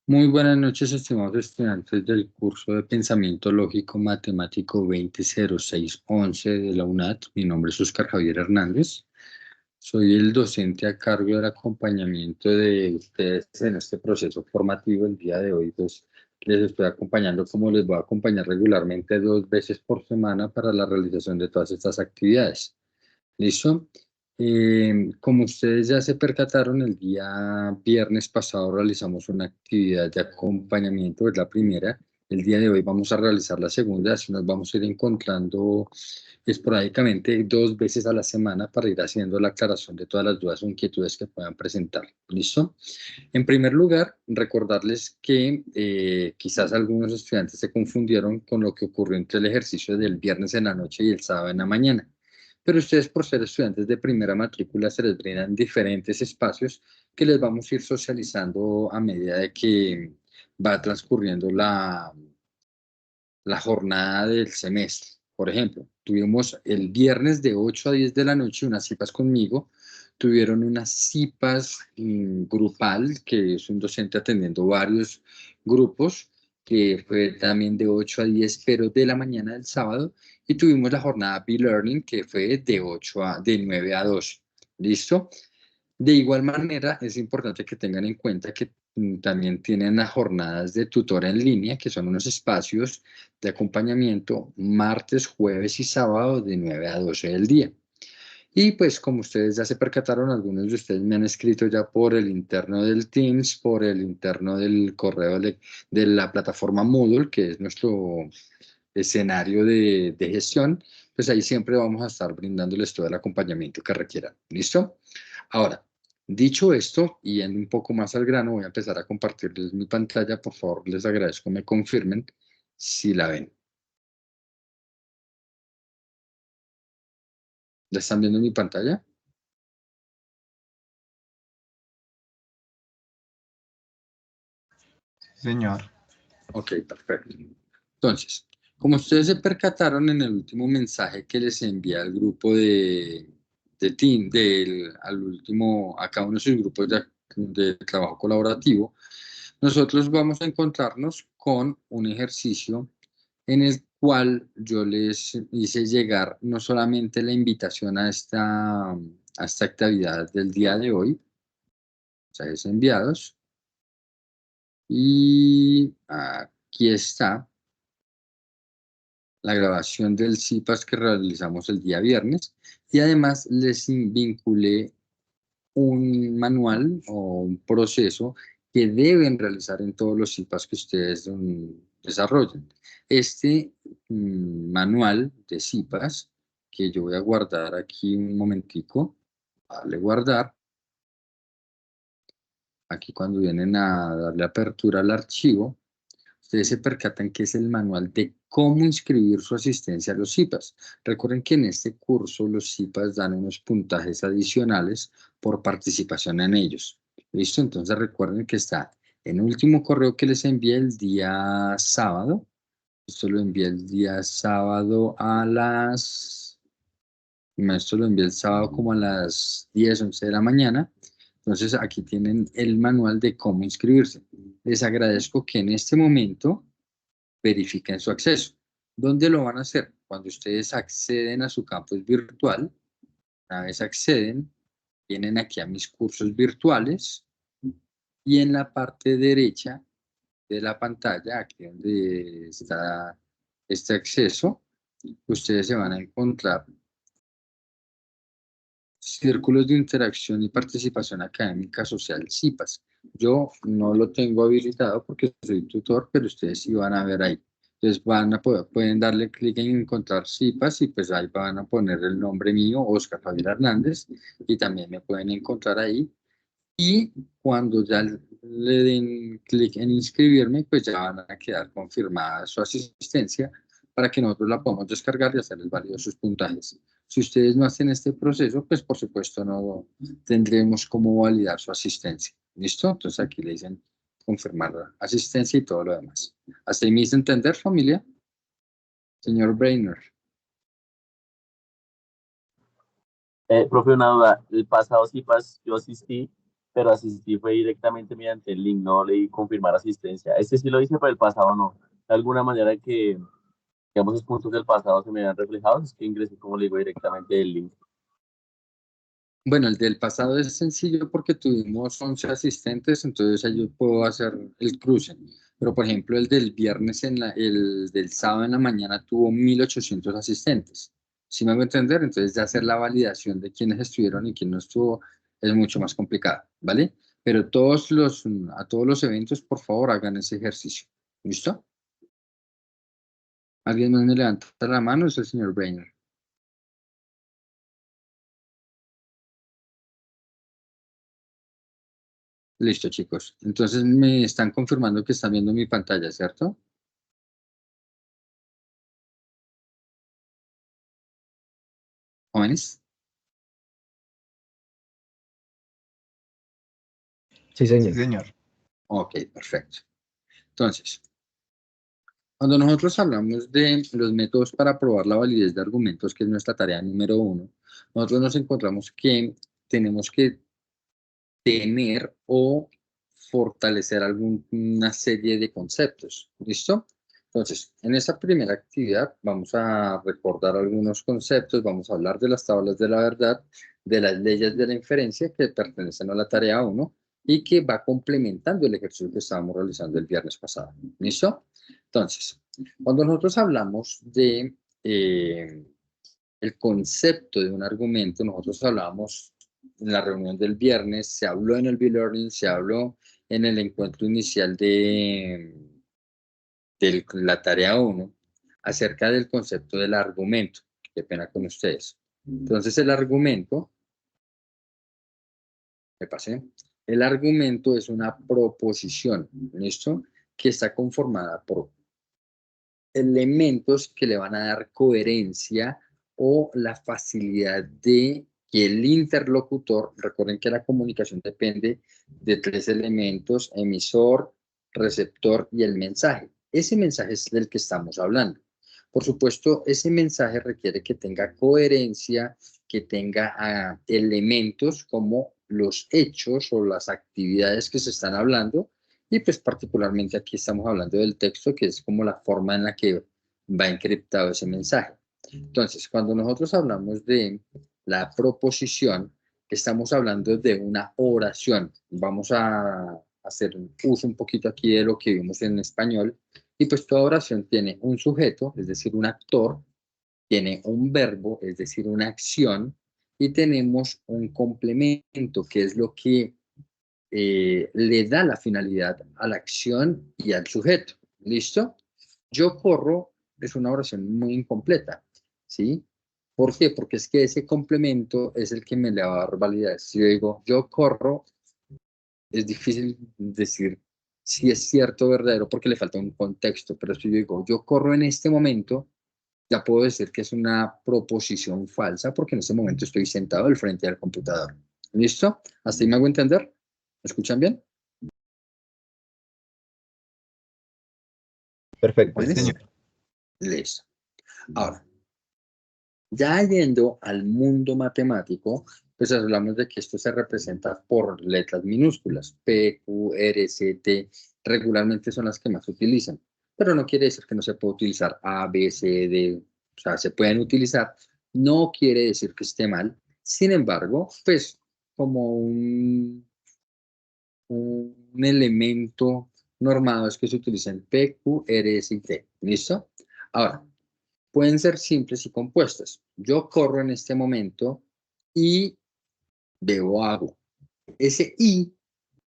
Muy buenas noches, estimados estudiantes del curso de Pensamiento Lógico Matemático 200611 de la UNAD. Mi nombre es Oscar Javier Hernández. Soy el docente a cargo del acompañamiento de ustedes en este proceso formativo. El día de hoy, pues, les estoy acompañando como les voy a acompañar regularmente 2 veces por semana para la realización de todas estas actividades. ¿Listo? Como ustedes ya se percataron, el día viernes pasado realizamos una actividad de acompañamiento, es la primera. El día de hoy vamos a realizar la segunda, así nos vamos a ir encontrando esporádicamente 2 veces a la semana para ir haciendo la aclaración de todas las dudas o inquietudes que puedan presentar. ¿Listo? En primer lugar, recordarles que quizás algunos estudiantes se confundieron con lo que ocurrió entre el ejercicio del viernes en la noche y el sábado en la mañana. Pero ustedes, por ser estudiantes de primera matrícula, se les brindan diferentes espacios que les vamos a ir socializando a medida de que va transcurriendo la jornada del semestre. Por ejemplo, tuvimos el viernes de 8 a 10 de la noche unas cipas conmigo, tuvieron unas cipas grupal, que es un docente atendiendo varios grupos, que fue también de 8 a 10, pero de la mañana del sábado, y tuvimos la jornada B-Learning, que fue de 9 a 12. ¿Listo? De igual manera, es importante que tengan en cuenta que también tienen las jornadas de tutor en línea, que son unos espacios de acompañamiento martes, jueves y sábado de 9 a 12 del día. Y pues como ustedes ya se percataron, algunos de ustedes me han escrito ya por el interno del Teams, por el interno del correo de la plataforma Moodle, que es nuestro escenario de gestión, pues ahí siempre vamos a estar brindándoles todo el acompañamiento que requieran. ¿Listo? Ahora, dicho esto, y yendo un poco más al grano, voy a empezar a compartirles mi pantalla. Por favor, les agradezco me confirmen si la ven. ¿La están viendo en mi pantalla? Señor. Ok, perfecto. Entonces, como ustedes se percataron en el último mensaje que les envié al grupo de Team, al último, a cada uno de sus grupos de trabajo colaborativo, nosotros vamos a encontrarnos con un ejercicio en el cual yo les hice llegar no solamente la invitación a esta actividad del día de hoy, mensajes enviados, y aquí está la grabación del CIPAS que realizamos el día viernes, y además les vinculé un manual o un proceso que deben realizar en todos los CIPAS que ustedes desarrollen. Este manual de CIPAS, que yo voy a guardar aquí un momentico, darle guardar, aquí cuando vienen a darle apertura al archivo, ustedes se percatan que es el manual de cómo inscribir su asistencia a los CIPAS. Recuerden que en este curso los CIPAS dan unos puntajes adicionales por participación en ellos. ¿Listo? Entonces recuerden que está en el último correo que les envié el día sábado. Esto lo envié el día sábado esto lo envié el sábado como a las 10, 11 de la mañana. Entonces aquí tienen el manual de cómo inscribirse. Les agradezco que en este momento verifiquen su acceso. ¿Dónde lo van a hacer? Cuando ustedes acceden a su campus virtual, una vez acceden, vienen aquí a mis cursos virtuales y en la parte derecha de la pantalla, aquí donde está este acceso, ustedes se van a encontrar círculos de interacción y participación académica social, CIPAS. Yo no lo tengo habilitado porque soy tutor, pero ustedes sí van a ver ahí. Entonces pueden darle clic en encontrar CIPAS y pues ahí van a poner el nombre mío, Oscar Javier Hernández, y también me pueden encontrar ahí. Y cuando ya le den clic en inscribirme, pues ya van a quedar confirmada su asistencia para que nosotros la podamos descargar y hacerles válidos sus puntajes. Si ustedes no hacen este proceso, pues por supuesto no tendremos cómo validar su asistencia. ¿Listo? Entonces aquí le dicen confirmar la asistencia y todo lo demás. ¿Hasta ahí me hice entender, familia? Señor Brainer. Profe, una duda. El pasado CIPAS yo asistí pero asistí fue directamente mediante el link, no leí confirmar asistencia. Este sí lo hice, pero el pasado no. De alguna manera que, digamos, los puntos del pasado se me vean reflejados, es que ingresé, como le digo, directamente el link. Bueno, el del pasado es sencillo porque tuvimos 11 asistentes, entonces ahí yo puedo hacer el cruce. Pero, por ejemplo, el del viernes, el del sábado en la mañana tuvo 1.800 asistentes. ¿Sí me hago entender? Entonces, de hacer la validación de quiénes estuvieron y quién no estuvo es mucho más complicado, ¿vale? Pero a todos los eventos, por favor, hagan ese ejercicio. ¿Listo? ¿Alguien más me levanta la mano? Es el señor Brainer. Listo, chicos. Entonces me están confirmando que están viendo mi pantalla, ¿cierto? Jóvenes. Sí, Sí, señor. señor. Ok, perfecto. Entonces, cuando nosotros hablamos de los métodos para probar la validez de argumentos, que es nuestra tarea número 1, nosotros nos encontramos que tenemos que tener o fortalecer alguna serie de conceptos. ¿Listo? Entonces, en esta primera actividad vamos a recordar algunos conceptos, vamos a hablar de las tablas de la verdad, de las leyes de la inferencia que pertenecen a la tarea 1 y que va complementando el ejercicio que estábamos realizando el viernes pasado. ¿Listo? Entonces, cuando nosotros hablamos de el concepto de un argumento, nosotros hablábamos en la reunión del viernes, se habló en el B-Learning, se habló en el encuentro inicial de la tarea 1 acerca del concepto del argumento. Qué pena con ustedes. Entonces el argumento, me pasé, el argumento es una proposición, ¿listo? Que está conformada por elementos que le van a dar coherencia o la facilidad de que el interlocutor, recuerden que la comunicación depende de 3 elementos: emisor, receptor y el mensaje. Ese mensaje es del que estamos hablando. Por supuesto, ese mensaje requiere que tenga coherencia, que tenga elementos como los hechos o las actividades que se están hablando, y pues particularmente aquí estamos hablando del texto, que es como la forma en la que va encriptado ese mensaje. Entonces, cuando nosotros hablamos de la proposición, estamos hablando de una oración. Vamos a hacer uso un poquito aquí de lo que vimos en español. Y pues toda oración tiene un sujeto, es decir, un actor, tiene un verbo, es decir, una acción, y tenemos un complemento, que es lo que le da la finalidad a la acción y al sujeto. ¿Listo? Yo corro es una oración muy incompleta, ¿sí? ¿Por qué? Porque es que ese complemento es el que me le va a dar validez. Si yo digo, yo corro, es difícil decir si es cierto o verdadero porque le falta un contexto, pero si yo digo, yo corro en este momento, ya puedo decir que es una proposición falsa porque en este momento estoy sentado al frente del computador. ¿Listo? ¿Hasta ahí me hago entender? ¿Me escuchan bien? Perfecto, sí, ¿Jóvenes? señor. Listo. Ahora, ya yendo al mundo matemático, pues hablamos de que esto se representa por letras minúsculas, P, Q, R, C, T, regularmente son las que más se utilizan, pero no quiere decir que no se pueda utilizar A, B, C, D, o sea, se pueden utilizar, no quiere decir que esté mal, sin embargo, pues como un elemento normado es que se utilicen P, Q, R, S y T, ¿listo? Ahora, pueden ser simples y compuestas. Yo corro en este momento y bebo agua. Ese y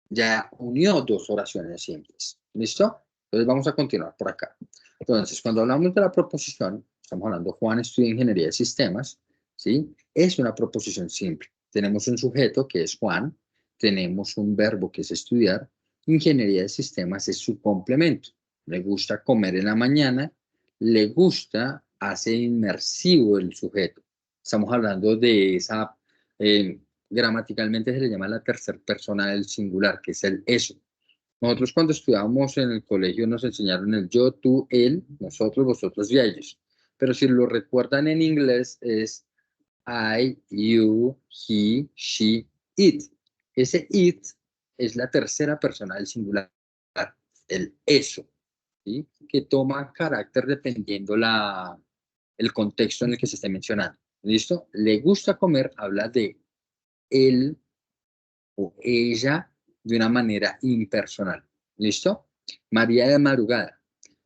ya unió dos oraciones simples. ¿Listo? Entonces vamos a continuar por acá. Entonces, cuando hablamos de la proposición, estamos hablando Juan estudia ingeniería de sistemas, ¿sí? Es una proposición simple. Tenemos un sujeto que es Juan, tenemos un verbo que es estudiar, ingeniería de sistemas es su complemento. Le gusta comer en la mañana, le gusta, hace inmersivo el sujeto. Estamos hablando de esa gramaticalmente se le llama la tercera persona del singular, que es el eso. Nosotros cuando estudiábamos en el colegio nos enseñaron el yo, tú, él, nosotros, vosotros y ellos. Pero si lo recuerdan en inglés es I, you, he, she, it. Ese it es la tercera persona del singular, el eso, ¿sí? Que toma carácter dependiendo el contexto en el que se esté mencionando. ¿Listo? Le gusta comer, habla de él o ella de una manera impersonal. ¿Listo? María de madrugada.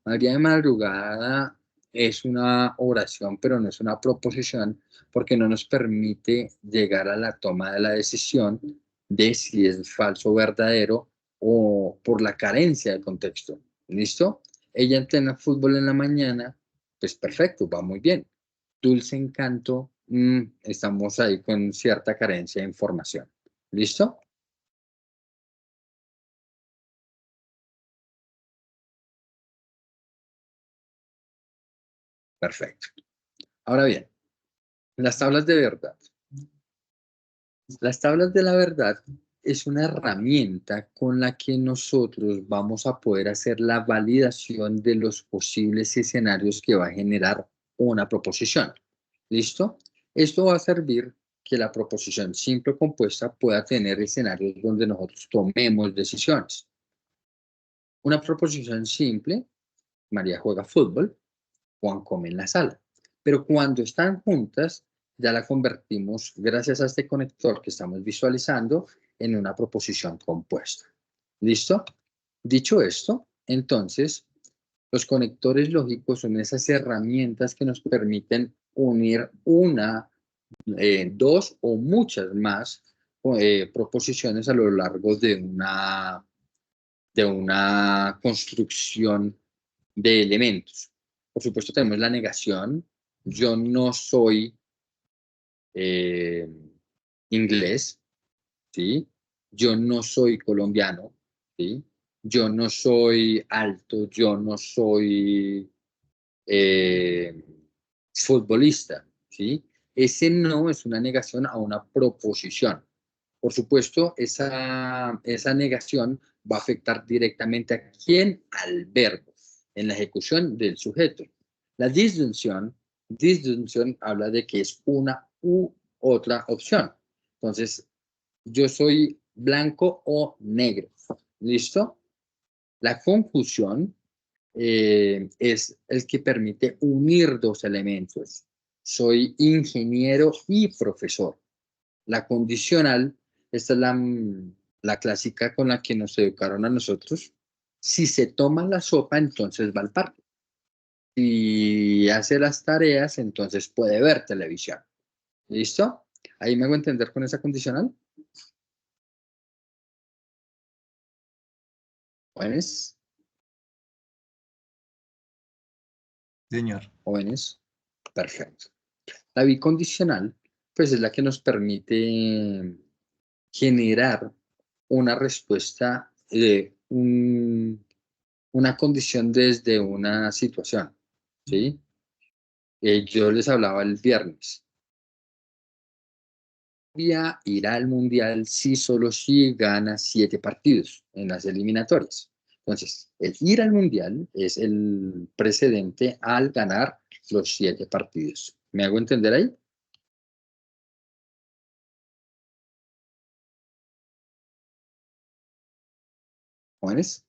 María de madrugada es una oración, pero no es una proposición, porque no nos permite llegar a la toma de la decisión de si es falso o verdadero o por la carencia de contexto. ¿Listo? Ella entrena fútbol en la mañana, pues perfecto, va muy bien. Dulce encanto, estamos ahí con cierta carencia de información. ¿Listo? Perfecto. Ahora bien, las tablas de verdad. Las tablas de la verdad es una herramienta con la que nosotros vamos a poder hacer la validación de los posibles escenarios que va a generar una proposición. ¿Listo? Esto va a servir que la proposición simple o compuesta pueda tener escenarios donde nosotros tomemos decisiones. Una proposición simple, María juega fútbol, Juan come en la sala. Pero cuando están juntas, ya la convertimos, gracias a este conector que estamos visualizando, en una proposición compuesta. ¿Listo? Dicho esto, entonces, los conectores lógicos son esas herramientas que nos permiten unir una, dos o muchas más proposiciones a lo largo de una construcción de elementos. Por supuesto, tenemos la negación. Yo no soy eh, inglés, ¿sí? Yo no soy colombiano, ¿sí? Yo no soy alto, yo no soy eh, futbolista, ¿sí? Ese no es una negación a una proposición. Por supuesto, esa negación va a afectar directamente a quién, al verbo, en la ejecución del sujeto. La disyunción habla de que es una u otra opción. Entonces, yo soy blanco o negro. ¿Listo? La confusión es el que permite unir dos elementos. Soy ingeniero y profesor. La condicional, esta es la clásica con la que nos educaron a nosotros. Si se toma la sopa, entonces va al parque. Si hace las tareas, entonces puede ver televisión. ¿Listo? Ahí me hago entender con esa condicional. Jóvenes, Señor. jóvenes, perfecto. La bicondicional, pues es la que nos permite generar una respuesta de una condición desde una situación, ¿sí? Yo les hablaba el viernes. Colombia irá al Mundial si solo si gana 7 partidos en las eliminatorias. Entonces, el ir al Mundial es el precedente al ganar los 7 partidos. ¿Me hago entender ahí? Jóvenes.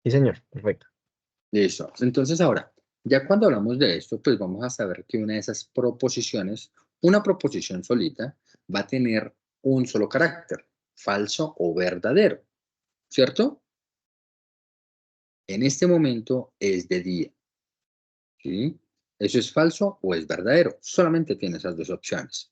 Sí, señor, perfecto. Listo. Entonces ahora, ya cuando hablamos de esto, pues vamos a saber que una de esas proposiciones, una proposición solita, va a tener un solo carácter, falso o verdadero, ¿cierto? En este momento es de día, ¿sí? ¿Eso es falso o es verdadero? Solamente tiene esas dos opciones.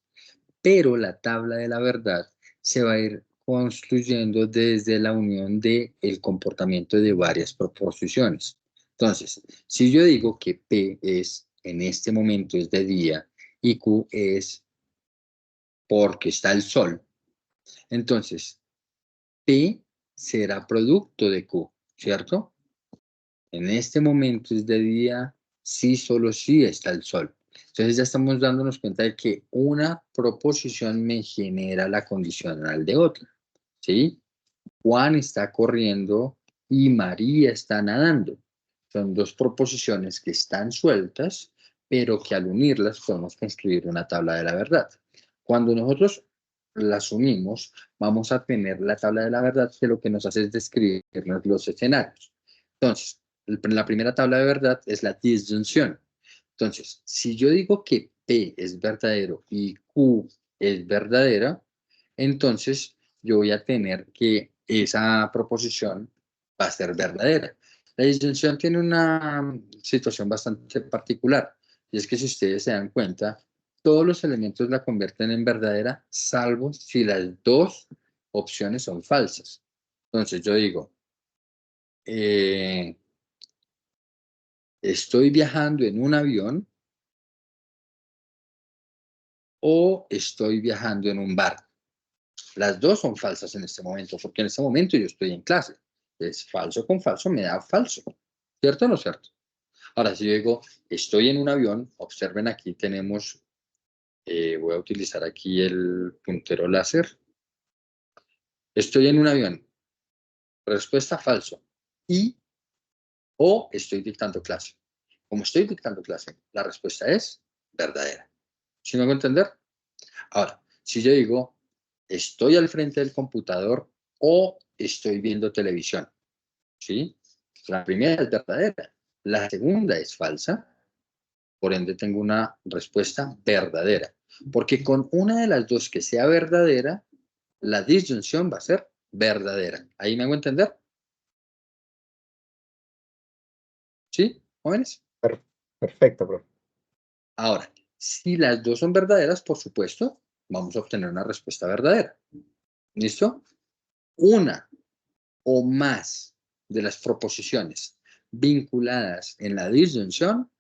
Pero la tabla de la verdad se va a ir construyendo desde la unión del comportamiento de varias proposiciones. Entonces, si yo digo que P es, en este momento es de día y Q es porque está el sol, entonces P será producto de Q, ¿cierto? En este momento es de día, sí, solo sí está el sol. Entonces ya estamos dándonos cuenta de que una proposición me genera la condicional de otra, ¿sí? Juan está corriendo y María está nadando. Son dos proposiciones que están sueltas, pero que al unirlas podemos construir una tabla de la verdad. Cuando nosotros la asumimos, vamos a tener la tabla de la verdad, que lo que nos hace es describirnos los escenarios. Entonces, la primera tabla de verdad es la disyunción. Entonces, si yo digo que P es verdadero y Q es verdadera, entonces yo voy a tener que esa proposición va a ser verdadera. La disyunción tiene una situación bastante particular, y es que si ustedes se dan cuenta, todos los elementos la convierten en verdadera, salvo si las dos opciones son falsas. Entonces yo digo, estoy viajando en un avión o estoy viajando en un barco. Las dos son falsas en este momento, porque en este momento yo estoy en clase. Es falso con falso, me da falso. ¿Cierto o no cierto? Ahora, si yo digo, estoy en un avión, observen aquí tenemos, voy a utilizar aquí el puntero láser. Estoy en un avión. Respuesta falso. O estoy dictando clase. Como estoy dictando clase, la respuesta es verdadera. ¿Sí me hago entender? Ahora, si yo digo, estoy al frente del computador o estoy viendo televisión, ¿sí? La primera es verdadera, la segunda es falsa, por ende tengo una respuesta verdadera, porque con una de las dos que sea verdadera, la disyunción va a ser verdadera. ¿Ahí me hago entender? ¿Sí, jóvenes? Perfecto, profe. Ahora, si las dos son verdaderas, por supuesto, vamos a obtener una respuesta verdadera. ¿Listo? Una o más de las proposiciones vinculadas en la disyunción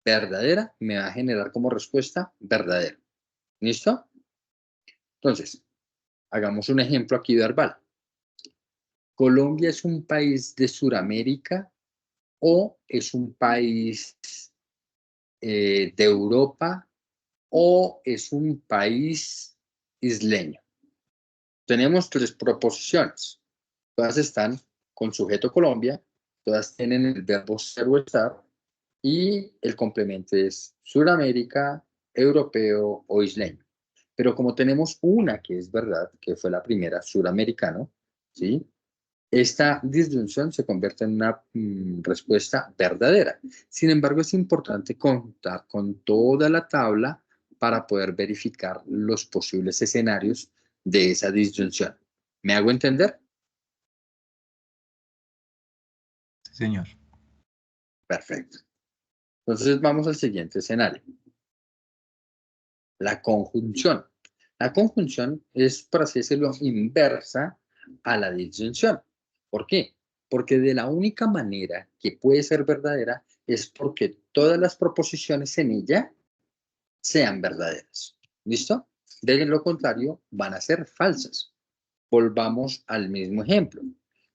verdadera me va a generar como respuesta verdadera. ¿Listo? Entonces, hagamos un ejemplo aquí verbal. ¿Colombia es un país de Sudamérica o es un país de Europa o es un país isleño? Tenemos tres proposiciones. Todas están con sujeto Colombia, todas tienen el verbo ser o estar, y el complemento es Suramérica, europeo o isleño. Pero como tenemos una que es verdad, que fue la primera, suramericano, ¿sí? Esta disyunción se convierte en una respuesta verdadera. Sin embargo, es importante contar con toda la tabla para poder verificar los posibles escenarios de esa disyunción. ¿Me hago entender? Sí, señor. Perfecto. Entonces vamos al siguiente escenario. La conjunción. La conjunción es, por así decirlo, inversa a la disyunción. ¿Por qué? Porque de la única manera que puede ser verdadera es porque todas las proposiciones en ella sean verdaderas. ¿Listo? De lo contrario, van a ser falsas. Volvamos al mismo ejemplo.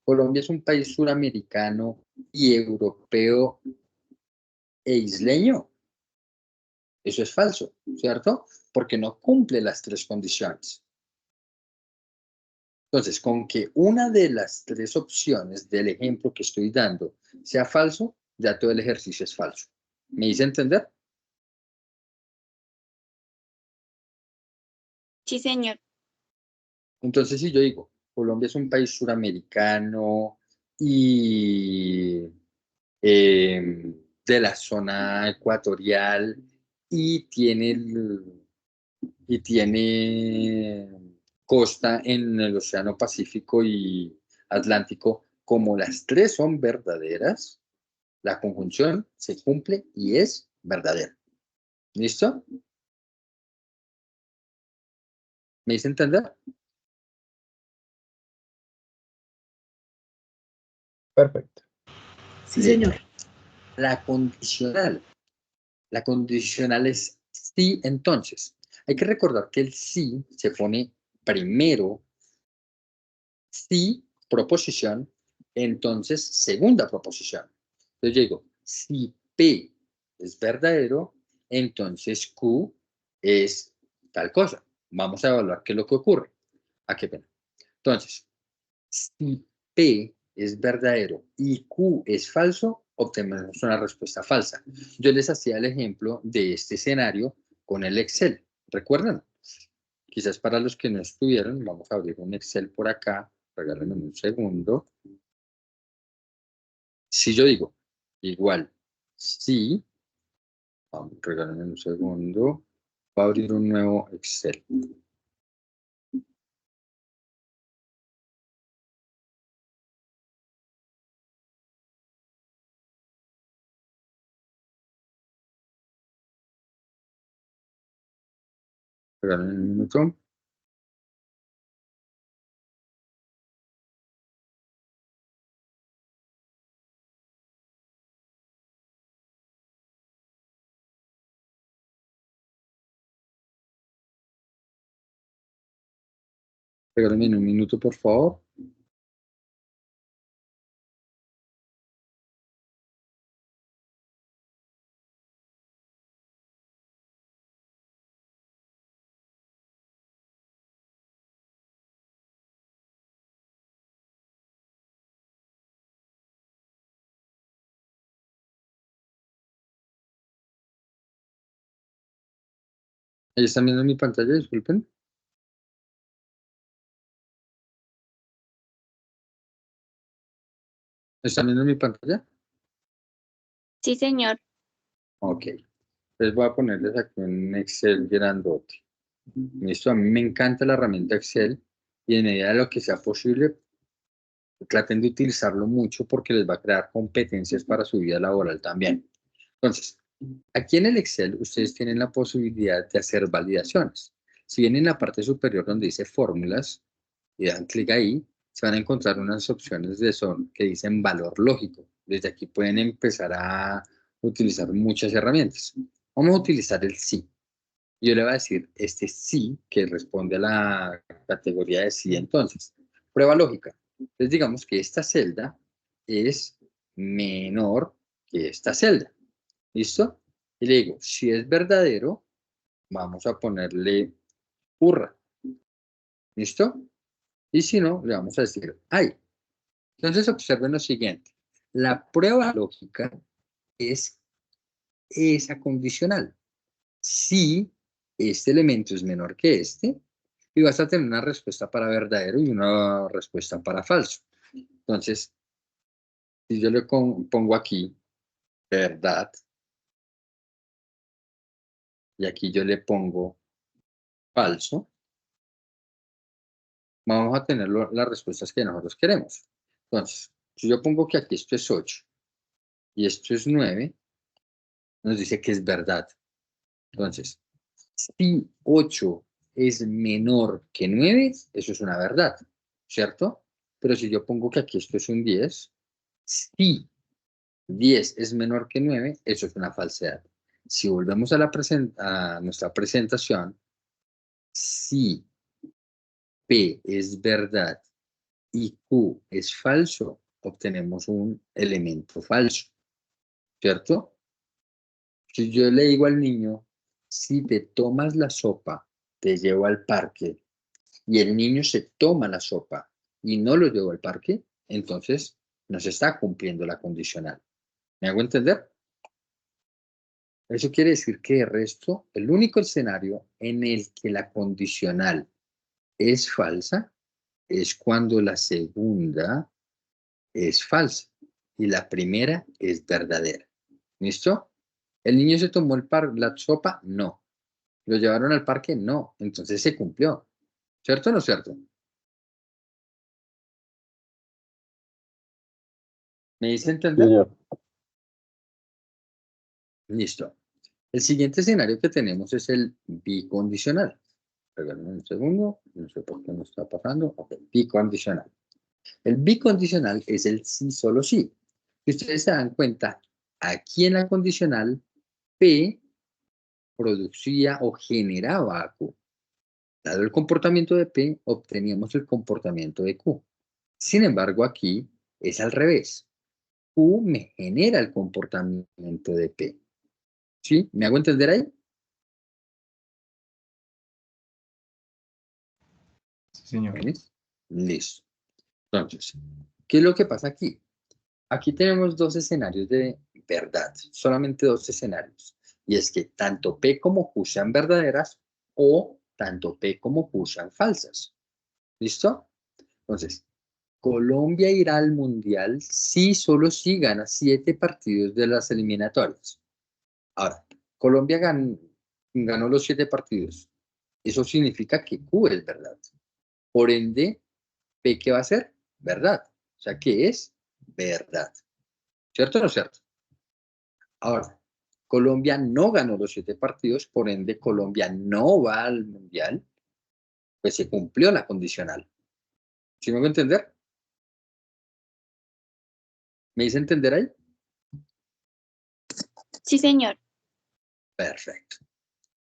Colombia es un país suramericano y europeo e isleño. Eso es falso, ¿cierto? Porque no cumple las tres condiciones. Entonces, con que una de las tres opciones del ejemplo que estoy dando sea falso, ya todo el ejercicio es falso. ¿Me hice entender? Sí, señor. Entonces, si yo digo, Colombia es un país suramericano y de la zona ecuatorial y tiene costa en el Océano Pacífico y Atlántico, como las tres son verdaderas, la conjunción se cumple y es verdadera. ¿Listo? ¿Me hice entender? Perfecto. Sí, señor. La condicional. La condicional es sí, entonces. Hay que recordar que el sí se pone primero, sí, proposición, entonces segunda proposición. Entonces yo digo, si P es verdadero, entonces Q es tal cosa. Vamos a evaluar qué es lo que ocurre. ¿A qué pena? Entonces, si P es verdadero y Q es falso, obtenemos una respuesta falsa. Yo les hacía el ejemplo de este escenario con el Excel. ¿Recuerdan? quizás para los que no estuvieron, vamos a abrir un Excel por acá, regálenme un segundo. Si yo digo igual, sí, vamos, regálenme un segundo, voy a abrir un nuevo Excel. Regálenme un minuto. Regálenme un minuto, por favor. Ahí están viendo mi pantalla, disculpen. ¿Están viendo mi pantalla? Sí, señor. Ok. Entonces voy a ponerles aquí un Excel grandote. Listo, a mí me encanta la herramienta Excel y en medida de lo que sea posible, traten de utilizarlo mucho porque les va a crear competencias para su vida laboral también. Entonces, aquí en el Excel ustedes tienen la posibilidad de hacer validaciones. Si bien en la parte superior donde dice fórmulas y dan clic ahí, se van a encontrar unas opciones de son que dicen valor lógico. Desde aquí pueden empezar a utilizar muchas herramientas. Vamos a utilizar el sí. Yo le voy a decir este sí que responde a la categoría de sí entonces. Prueba lógica. Entonces digamos que esta celda es menor que esta celda. ¿Listo? Y le digo, si es verdadero, vamos a ponerle burra. ¿Listo? Y si no, le vamos a decir ay. Entonces observen lo siguiente. La prueba lógica es esa condicional. Si este elemento es menor que este, y vas a tener una respuesta para verdadero y una respuesta para falso. Entonces, si yo le pongo aquí verdad, y aquí yo le pongo falso, vamos a tener las respuestas que nosotros queremos. Entonces, si yo pongo que aquí esto es 8 y esto es 9, nos dice que es verdad. Entonces, si 8 es menor que 9, eso es una verdad, ¿cierto? Pero si yo pongo que aquí esto es un 10, si 10 es menor que 9, eso es una falsedad. Si volvemos a nuestra presentación, si P es verdad y Q es falso, obtenemos un elemento falso, ¿cierto? Si yo le digo al niño, si te tomas la sopa, te llevo al parque, y el niño se toma la sopa y no lo llevo al parque, entonces no se está cumpliendo la condicional. ¿Me hago entender? Eso quiere decir que de resto, el único escenario en el que la condicional es falsa es cuando la segunda es falsa y la primera es verdadera. ¿Listo? ¿El niño se tomó la sopa? No. ¿Lo llevaron al parque? No. Entonces se cumplió. ¿Cierto o no es cierto? ¿Me hice entender? Señor. Listo. El siguiente escenario que tenemos es el bicondicional. Regálame un segundo, no sé por qué no está pasando. Ok, bicondicional. El bicondicional es el sí, solo sí. Si ustedes se dan cuenta, aquí en la condicional, P producía o generaba a Q. Dado el comportamiento de P, obteníamos el comportamiento de Q. Sin embargo, aquí es al revés. Q me genera el comportamiento de P. ¿Sí? ¿Me hago entender ahí? Sí, señor. ¿Listo? Listo. Entonces, ¿qué es lo que pasa aquí? Aquí tenemos dos escenarios de verdad, solamente dos escenarios. Y es que tanto P como Q sean verdaderas o tanto P como Q sean falsas. ¿Listo? Entonces, Colombia irá al Mundial si solo si gana 7 partidos de las eliminatorias. Ahora, Colombia ganó los 7 partidos. Eso significa que Q es verdad. Por ende, P, ¿qué va a ser? Verdad. O sea, ¿qué es? Verdad. ¿Cierto o no cierto? Ahora, Colombia no ganó los 7 partidos, por ende, Colombia no va al Mundial, pues se cumplió la condicional. ¿Sí me voy a entender? ¿Me hice entender ahí? Sí, señor. Perfecto.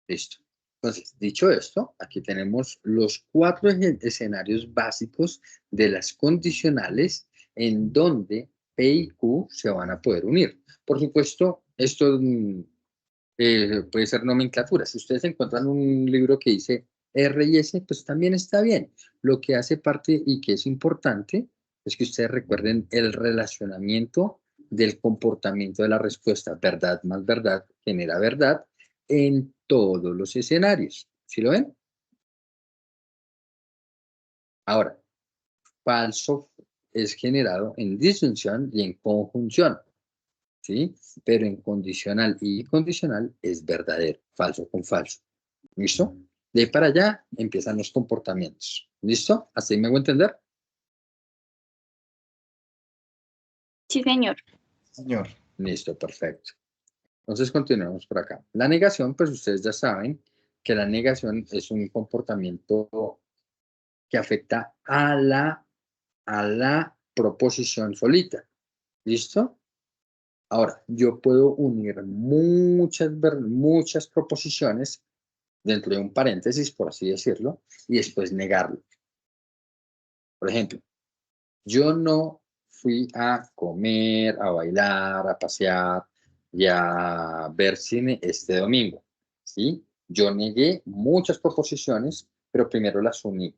Listo. Entonces, dicho esto, aquí tenemos los 4 escenarios básicos de las condicionales en donde P y Q se van a poder unir. Por supuesto, esto puede ser nomenclatura. Si ustedes encuentran un libro que dice R y S, pues también está bien. Lo que hace parte y que es importante es que ustedes recuerden el relacionamiento del comportamiento de la respuesta. Verdad más verdad genera verdad en todos los escenarios. ¿Sí lo ven? Ahora, falso es generado en disyunción y en conjunción. ¿Sí? Pero en condicional y condicional es verdadero, falso con falso. ¿Listo? De ahí para allá empiezan los comportamientos. ¿Listo? ¿Así me hago entender? Sí, señor. Señor. Listo, perfecto. Entonces continuemos por acá. La negación, pues ustedes ya saben que la negación es un comportamiento que afecta a la proposición solita. ¿Listo? Ahora, yo puedo unir muchas proposiciones dentro de un paréntesis, por así decirlo, y después negarlo. Por ejemplo, yo no fui a comer, a bailar, a pasear y a ver cine este domingo, ¿sí? Yo negué muchas proposiciones, pero primero las uní.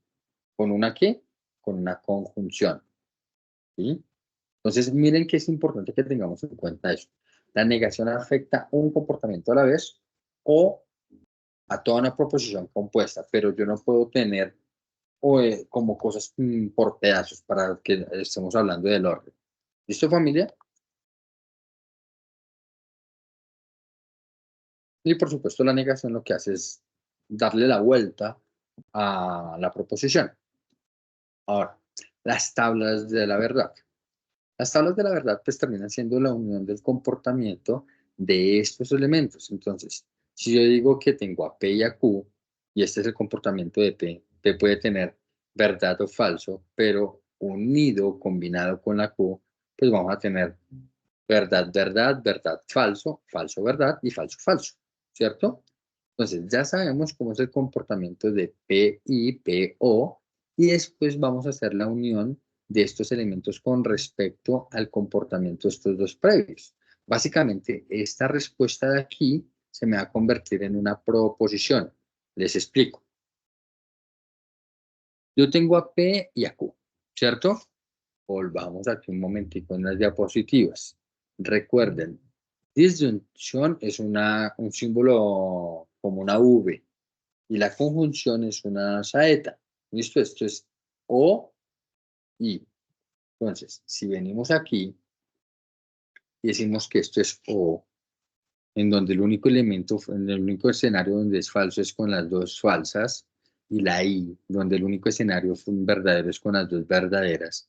¿Con una qué? Con una conjunción, ¿sí? Entonces, miren que es importante que tengamos en cuenta eso. La negación afecta un comportamiento a la vez o a toda una proposición compuesta, pero yo no puedo tener como cosas por pedazos para que estemos hablando del orden. ¿Listo, familia? Y por supuesto la negación lo que hace es darle la vuelta a la proposición. Ahora, las tablas de la verdad. Las tablas de la verdad pues terminan siendo la unión del comportamiento de estos elementos. Entonces, si yo digo que tengo a P y a Q, y este es el comportamiento de P, P puede tener verdad o falso, pero unido, combinado con la Q, pues vamos a tener verdad, verdad, verdad, falso, falso, verdad y falso, falso, ¿cierto? Entonces, ya sabemos cómo es el comportamiento de P y PO, y después vamos a hacer la unión de estos elementos con respecto al comportamiento de estos dos previos. Básicamente, esta respuesta de aquí se me va a convertir en una proposición. Les explico. Yo tengo a P y a Q, ¿cierto? Volvamos aquí un momentico en las diapositivas. Recuerden, disyunción es un símbolo como una V y la conjunción es una saeta. ¿Listo? Esto es O, I. Entonces, si venimos aquí y decimos que esto es O, en donde el único elemento, en el único escenario donde es falso es con las dos falsas, y la I, donde el único escenario verdadero es con las dos verdaderas.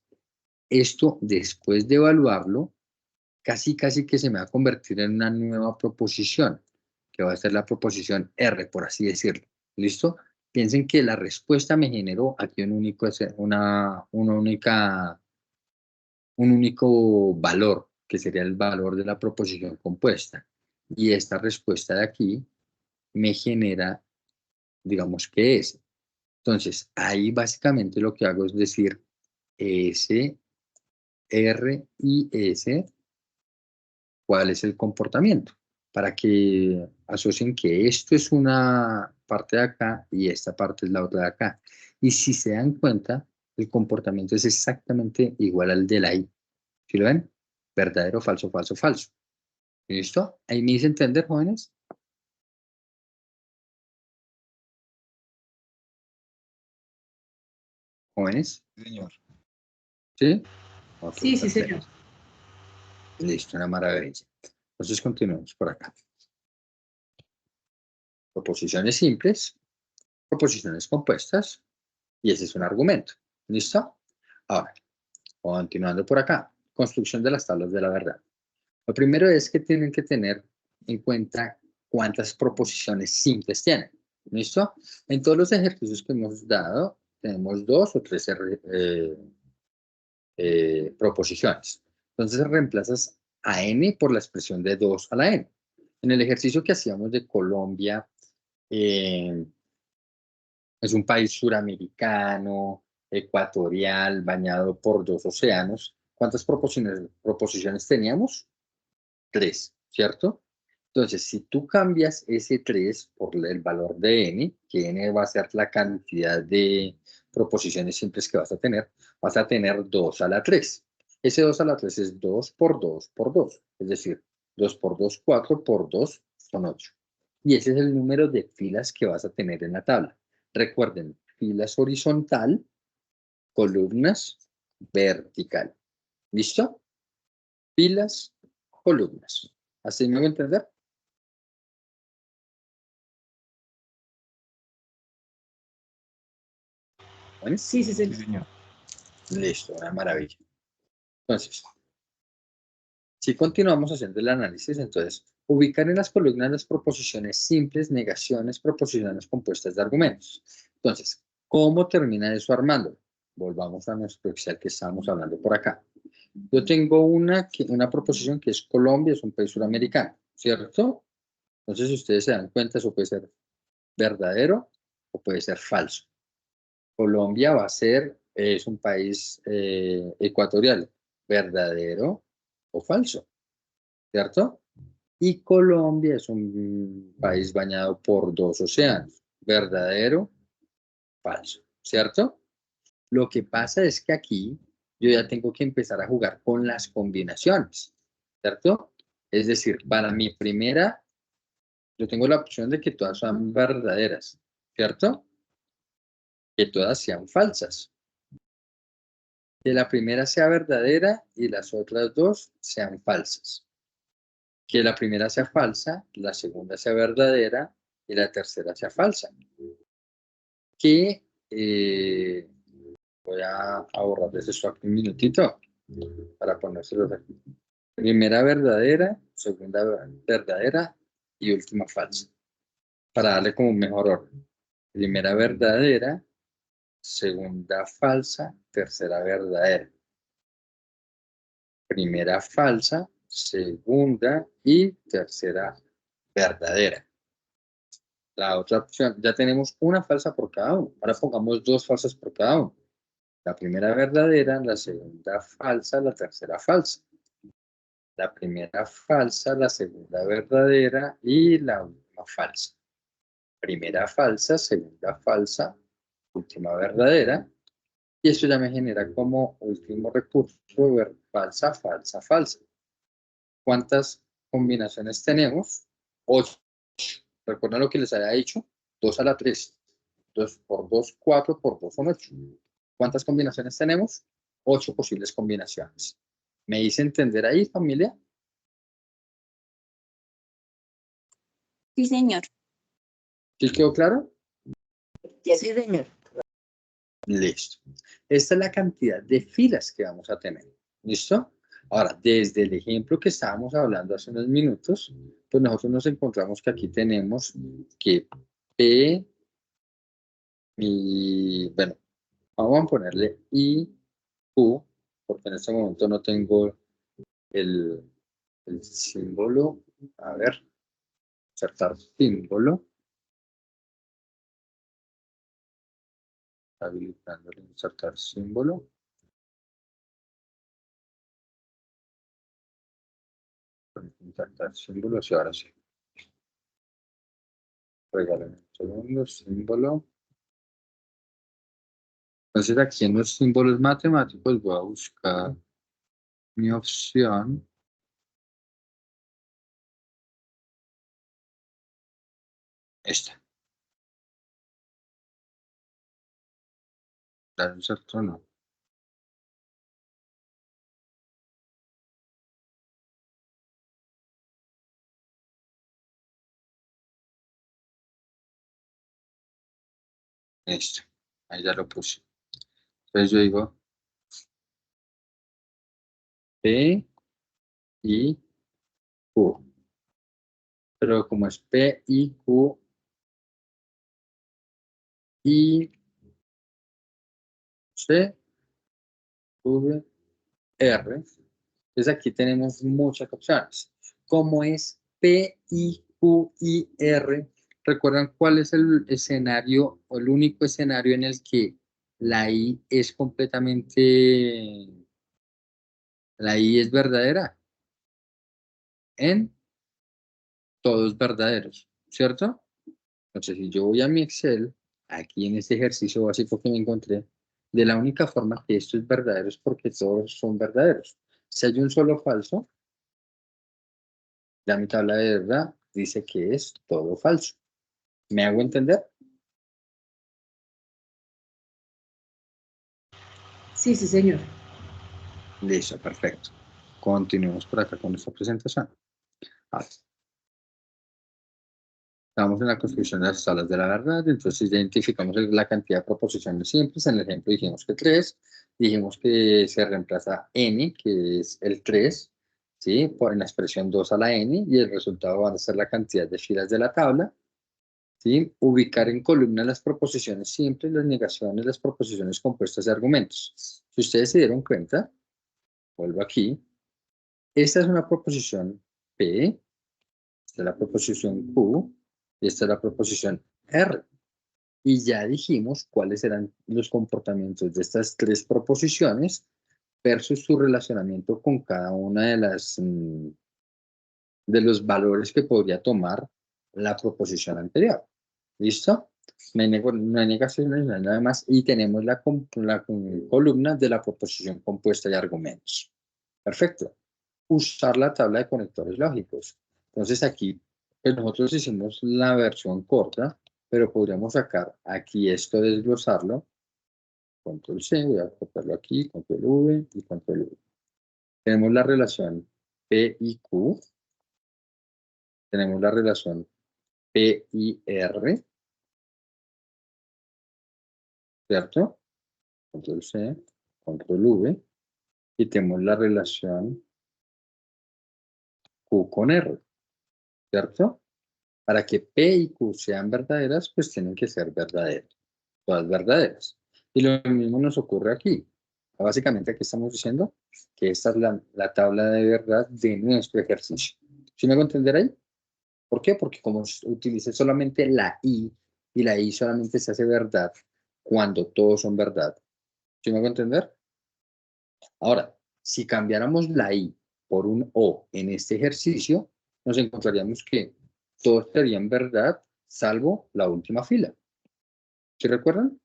Esto, después de evaluarlo, casi que se me va a convertir en una nueva proposición, que va a ser la proposición R, por así decirlo. ¿Listo? Piensen que la respuesta me generó aquí un único valor, que sería el valor de la proposición compuesta. Y esta respuesta de aquí me genera, digamos que S. Entonces, ahí básicamente lo que hago es decir S, R y S, ¿cuál es el comportamiento? Para que asocien que esto es una parte de acá y esta parte es la otra de acá. Y si se dan cuenta, el comportamiento es exactamente igual al de la I. ¿Sí lo ven? Verdadero, falso, falso, falso. ¿Listo? ¿Ahí me hice entender, jóvenes? jóvenes. Sí, señor. ¿Sí? Ok, Sí, sí, perfecto. señor. Listo, una maravilla. Entonces continuemos por acá. Proposiciones simples, proposiciones compuestas, y ese es un argumento. ¿Listo? Ahora, continuando por acá. Construcción de las tablas de la verdad. Lo primero es que tienen que tener en cuenta cuántas proposiciones simples tienen. ¿Listo? En todos los ejercicios que hemos dado, tenemos 2 o 3 proposiciones. Entonces reemplazas a n por la expresión de 2 a la n. En el ejercicio que hacíamos de Colombia, es un país suramericano, ecuatorial, bañado por 2 océanos. ¿Cuántas proposiciones teníamos? 3, ¿cierto? Entonces, si tú cambias ese 3 por el valor de n, que n va a ser la cantidad de proposiciones simples que vas a tener 2 a la 3. Ese 2 a la 3 es 2 por 2 por 2, es decir, 2 por 2, 4 por 2 son 8. Y ese es el número de filas que vas a tener en la tabla. Recuerden, filas horizontal, columnas, vertical. ¿Listo? Filas, columnas. ¿Así me voy a entender? ¿Bueno? Sí, sí, Sí, señor. señor. Listo, una maravilla. Entonces, si continuamos haciendo el análisis, entonces, ubicar en las columnas las proposiciones simples, negaciones, proposiciones compuestas de argumentos. Entonces, ¿cómo termina eso armando? Volvamos a nuestro Excel que estábamos hablando por acá. Yo tengo una proposición que es Colombia, es un país suramericano, ¿cierto? Entonces, si ustedes se dan cuenta, eso puede ser verdadero o puede ser falso. Colombia va a ser, es un país ecuatorial, verdadero o falso, ¿cierto? Y Colombia es un país bañado por 2 océanos, verdadero, falso, ¿cierto? Lo que pasa es que aquí yo ya tengo que empezar a jugar con las combinaciones, ¿cierto? Es decir, para mi primera, yo tengo la opción de que todas sean verdaderas, ¿cierto? Que todas sean falsas. Que la primera sea verdadera y las otras dos sean falsas. Que la primera sea falsa, la segunda sea verdadera y la tercera sea falsa. Que voy a borrarles esto aquí un minutito para ponérselos aquí. Primera verdadera, segunda verdadera y última falsa. Para darle como un mejor orden. Primera verdadera, segunda falsa, tercera verdadera. Primera falsa, segunda y tercera verdadera. La otra opción, ya tenemos una falsa por cada uno. Ahora pongamos 2 falsas por cada uno. La primera verdadera, la segunda falsa, la tercera falsa. La primera falsa, la segunda verdadera y la última falsa. Primera falsa, segunda falsa, última verdadera. Y esto ya me genera como último recurso falsa, falsa, falsa. ¿Cuántas combinaciones tenemos? 8. ¿Recuerdan lo que les había dicho? 2 a la 3. 2 por 2, 4 por 2 son 8. ¿Cuántas combinaciones tenemos? 8 posibles combinaciones. ¿Me hice entender ahí, familia? Sí, señor. ¿Sí quedó claro? Sí, señor. Listo. Esta es la cantidad de filas que vamos a tener. ¿Listo? Ahora, desde el ejemplo que estábamos hablando hace unos minutos, pues nosotros nos encontramos que aquí tenemos que P y, bueno, vamos a ponerle I, Q, porque en este momento no tengo el símbolo. A ver, insertar símbolo. Habilitando el insertar símbolo. Insertar símbolos y ahora sí. Regálame un segundo, símbolo. Entonces aquí en los símbolos matemáticos voy a buscar mi opción. Esta. dar un cierto no. Listo. Ahí ya lo puse. Entonces yo digo P, I, Q. Pero como es P, I, Q, I, C, V, R. Entonces aquí tenemos muchas opciones. Como es P, I, Q, I, R, ¿recuerdan cuál es el escenario o el único escenario en el que la I es completamente, la I es verdadera? En todos verdaderos, ¿cierto? Entonces, si yo voy a mi Excel, aquí en este ejercicio básico que me encontré, de la única forma que esto es verdadero es porque todos son verdaderos. Si hay un solo falso, ya mi tabla de verdad dice que es todo falso. ¿Me hago entender? Sí, sí, señor. Listo, perfecto. Continuemos por acá con esta presentación. Ahora, estamos en la construcción de las tablas de la verdad, entonces identificamos la cantidad de proposiciones simples. En el ejemplo dijimos que 3, dijimos que se reemplaza n, que es el 3, ¿sí? En la expresión 2 a la n, y el resultado va a ser la cantidad de filas de la tabla, ¿sí? Ubicar en columna las proposiciones simples, las negaciones, las proposiciones compuestas de argumentos. Si ustedes se dieron cuenta, vuelvo aquí, esta es una proposición P, esta es la proposición Q, y esta es la proposición R. Y ya dijimos cuáles eran los comportamientos de estas tres proposiciones versus su relacionamiento con cada una de las de los valores que podría tomar la proposición anterior. ¿Listo? No hay negaciones, no hay nada más. Y tenemos la columna de la proposición compuesta de argumentos. Perfecto. Usar la tabla de conectores lógicos. Entonces aquí pues nosotros hicimos la versión corta, pero podríamos sacar aquí esto, desglosarlo. Control C, voy a copiarlo aquí, Control V y Control V. Tenemos la relación P y Q. Tenemos la relación P y R. ¿Cierto? Control C, Control V. Y tenemos la relación Q con R. ¿Cierto? Para que P y Q sean verdaderas, pues tienen que ser verdaderas. Todas verdaderas. Y lo mismo nos ocurre aquí. Básicamente aquí estamos diciendo que esta es la tabla de verdad de nuestro ejercicio. ¿Sí me hago entender ahí? ¿Por qué? Porque como utilicé solamente la I y la I solamente se hace verdad cuando todos son verdad. ¿Sí me hago entender? Ahora, si cambiáramos la I por un O en este ejercicio, nos encontraríamos que todos serían verdad salvo la última fila. ¿Sí recuerdan?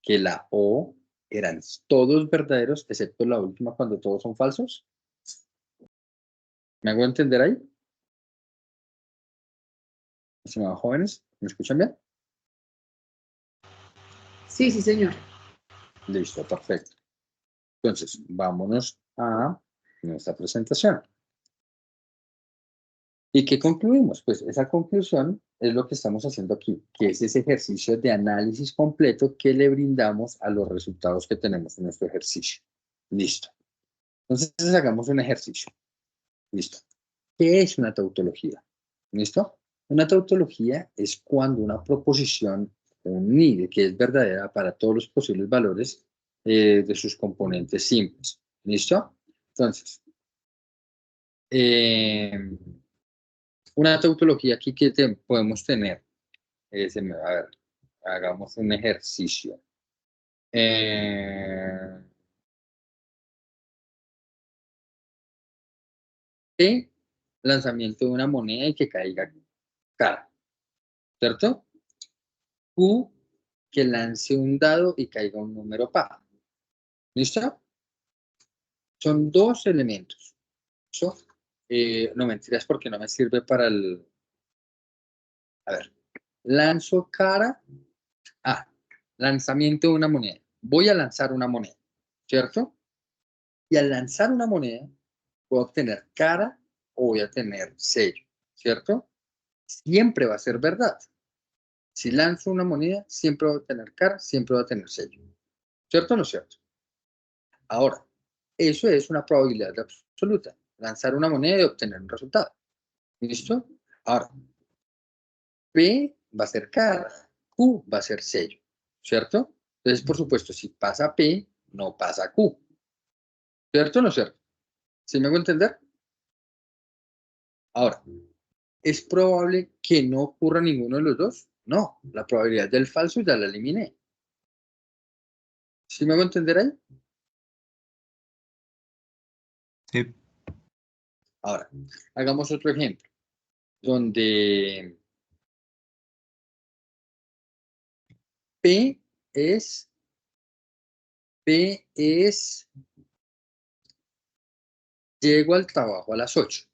Que la O eran todos verdaderos excepto la última cuando todos son falsos. ¿Me hago entender ahí? Estimados jóvenes, ¿me escuchan bien? Sí, sí, señor. Listo, perfecto. Entonces, vámonos a nuestra presentación. ¿Y qué concluimos? Pues esa conclusión es lo que estamos haciendo aquí, que es ese ejercicio de análisis completo que le brindamos a los resultados que tenemos en nuestro ejercicio. Listo. Entonces, hagamos un ejercicio. Listo. ¿Qué es una tautología? ¿Listo? Una tautología es cuando una proposición unida, que es verdadera para todos los posibles valores de sus componentes simples. ¿Listo? Entonces, una tautología aquí que podemos tener es, a ver, hagamos un ejercicio. P, lanzamiento de una moneda y que caiga cara, ¿cierto? Q, que lance un dado y caiga un número par. ¿Listo? Son dos elementos. ¿Listo? No mentiras porque no me sirve para el... A ver. Lanzo cara. Ah, lanzamiento de una moneda. voy a lanzar una moneda, ¿cierto? Y al lanzar una moneda, voy a obtener cara o voy a tener sello, ¿cierto? Siempre va a ser verdad. Si lanzo una moneda, siempre va a tener cara, siempre va a tener sello. ¿Cierto o no es cierto? Ahora, eso es una probabilidad absoluta. Lanzar una moneda y obtener un resultado. ¿Listo? Ahora, P va a ser cara, Q va a ser sello. ¿Cierto? Entonces, por supuesto, si pasa P, no pasa Q. ¿Cierto o no es cierto? ¿Sí me hago entender? Ahora, ¿es probable que no ocurra ninguno de los dos? No, la probabilidad del falso ya la eliminé. ¿Sí me hago entender ahí? Sí. Ahora, hagamos otro ejemplo, donde P es, llego al trabajo a las 8,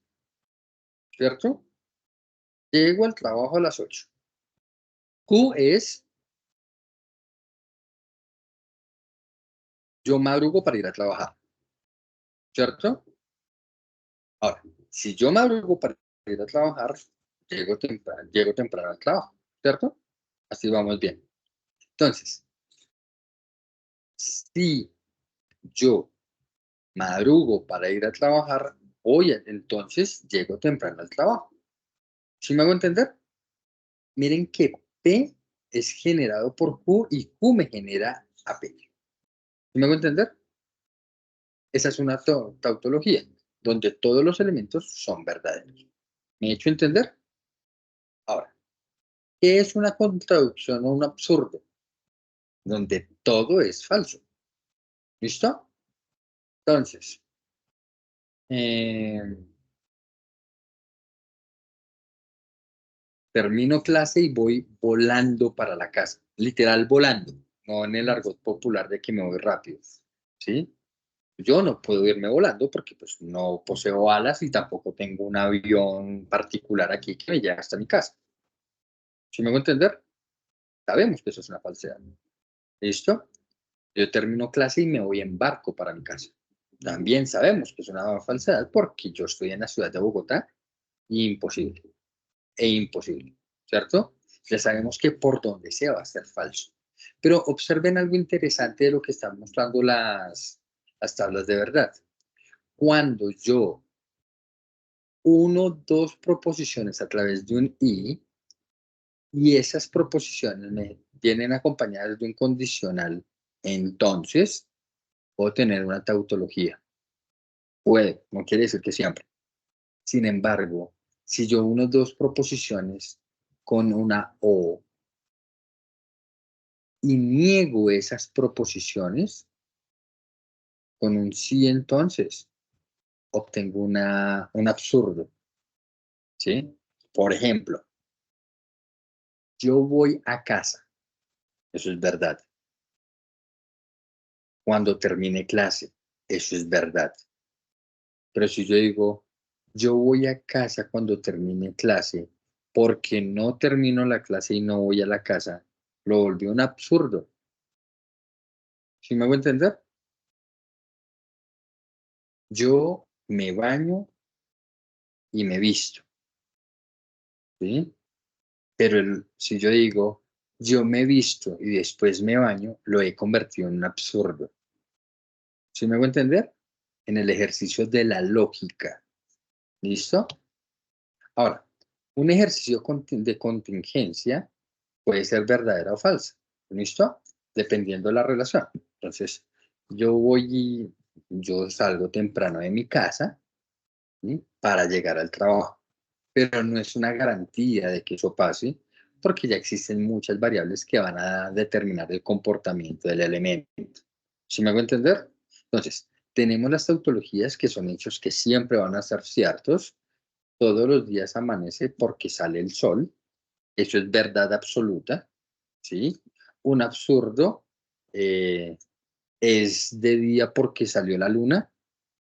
¿cierto? Llego al trabajo a las 8. Q es, yo madrugo para ir a trabajar, ¿cierto? Ahora, si yo madrugo para ir a trabajar, llego temprano al trabajo, ¿cierto? Así vamos bien. Entonces, si yo madrugo para ir a trabajar, entonces llego temprano al trabajo. ¿Sí me hago entender? Miren que P es generado por Q y Q me genera a P. ¿Sí me hago entender? Esa es una tautología, donde todos los elementos son verdaderos. ¿Me he hecho entender? Ahora, ¿qué es una contradicción o un absurdo? Donde todo es falso. ¿Listo? Entonces, termino clase y voy volando para la casa. Literal volando, no en el argot popular de que me voy rápido. ¿Sí? Yo no puedo irme volando porque pues no poseo alas y tampoco tengo un avión particular aquí que me lleve hasta mi casa. ¿Sí me hago entender? Sabemos que eso es una falsedad. ¿Listo? Yo termino clase y me voy en barco para mi casa. También sabemos que es una falsedad porque yo estoy en la ciudad de Bogotá y imposible. E imposible. ¿Cierto? Ya sabemos que por donde sea va a ser falso. Pero observen algo interesante de lo que están mostrando las tablas de verdad. Cuando yo uno, dos proposiciones a través de un y esas proposiciones me vienen acompañadas de un condicional, entonces puedo tener una tautología. Puede, no quiere decir que siempre. Sin embargo, si yo uno dos proposiciones con una o y niego esas proposiciones con un sí, entonces obtengo un absurdo. ¿Sí? Por ejemplo, yo voy a casa. Eso es verdad. Cuando termine clase. Eso es verdad. Pero si yo digo, yo voy a casa cuando termine clase, porque no termino la clase y no voy a la casa, lo volvió un absurdo. ¿Sí me hago entender? Yo me baño y me visto. ¿Sí? Pero si yo digo, yo me visto y después me baño, lo he convertido en un absurdo. ¿Sí me hago entender? En el ejercicio de la lógica. ¿Listo? Ahora, un ejercicio de contingencia puede ser verdadera o falsa. ¿Listo? Dependiendo de la relación. Entonces, yo salgo temprano de mi casa, ¿sí? Para llegar al trabajo. Pero no es una garantía de que eso pase, porque ya existen muchas variables que van a determinar el comportamiento del elemento. ¿Sí me hago entender? Entonces, tenemos las tautologías que son hechos que siempre van a ser ciertos. Todos los días amanece porque sale el sol. Eso es verdad absoluta. ¿Sí? Un absurdo es de día porque salió la luna.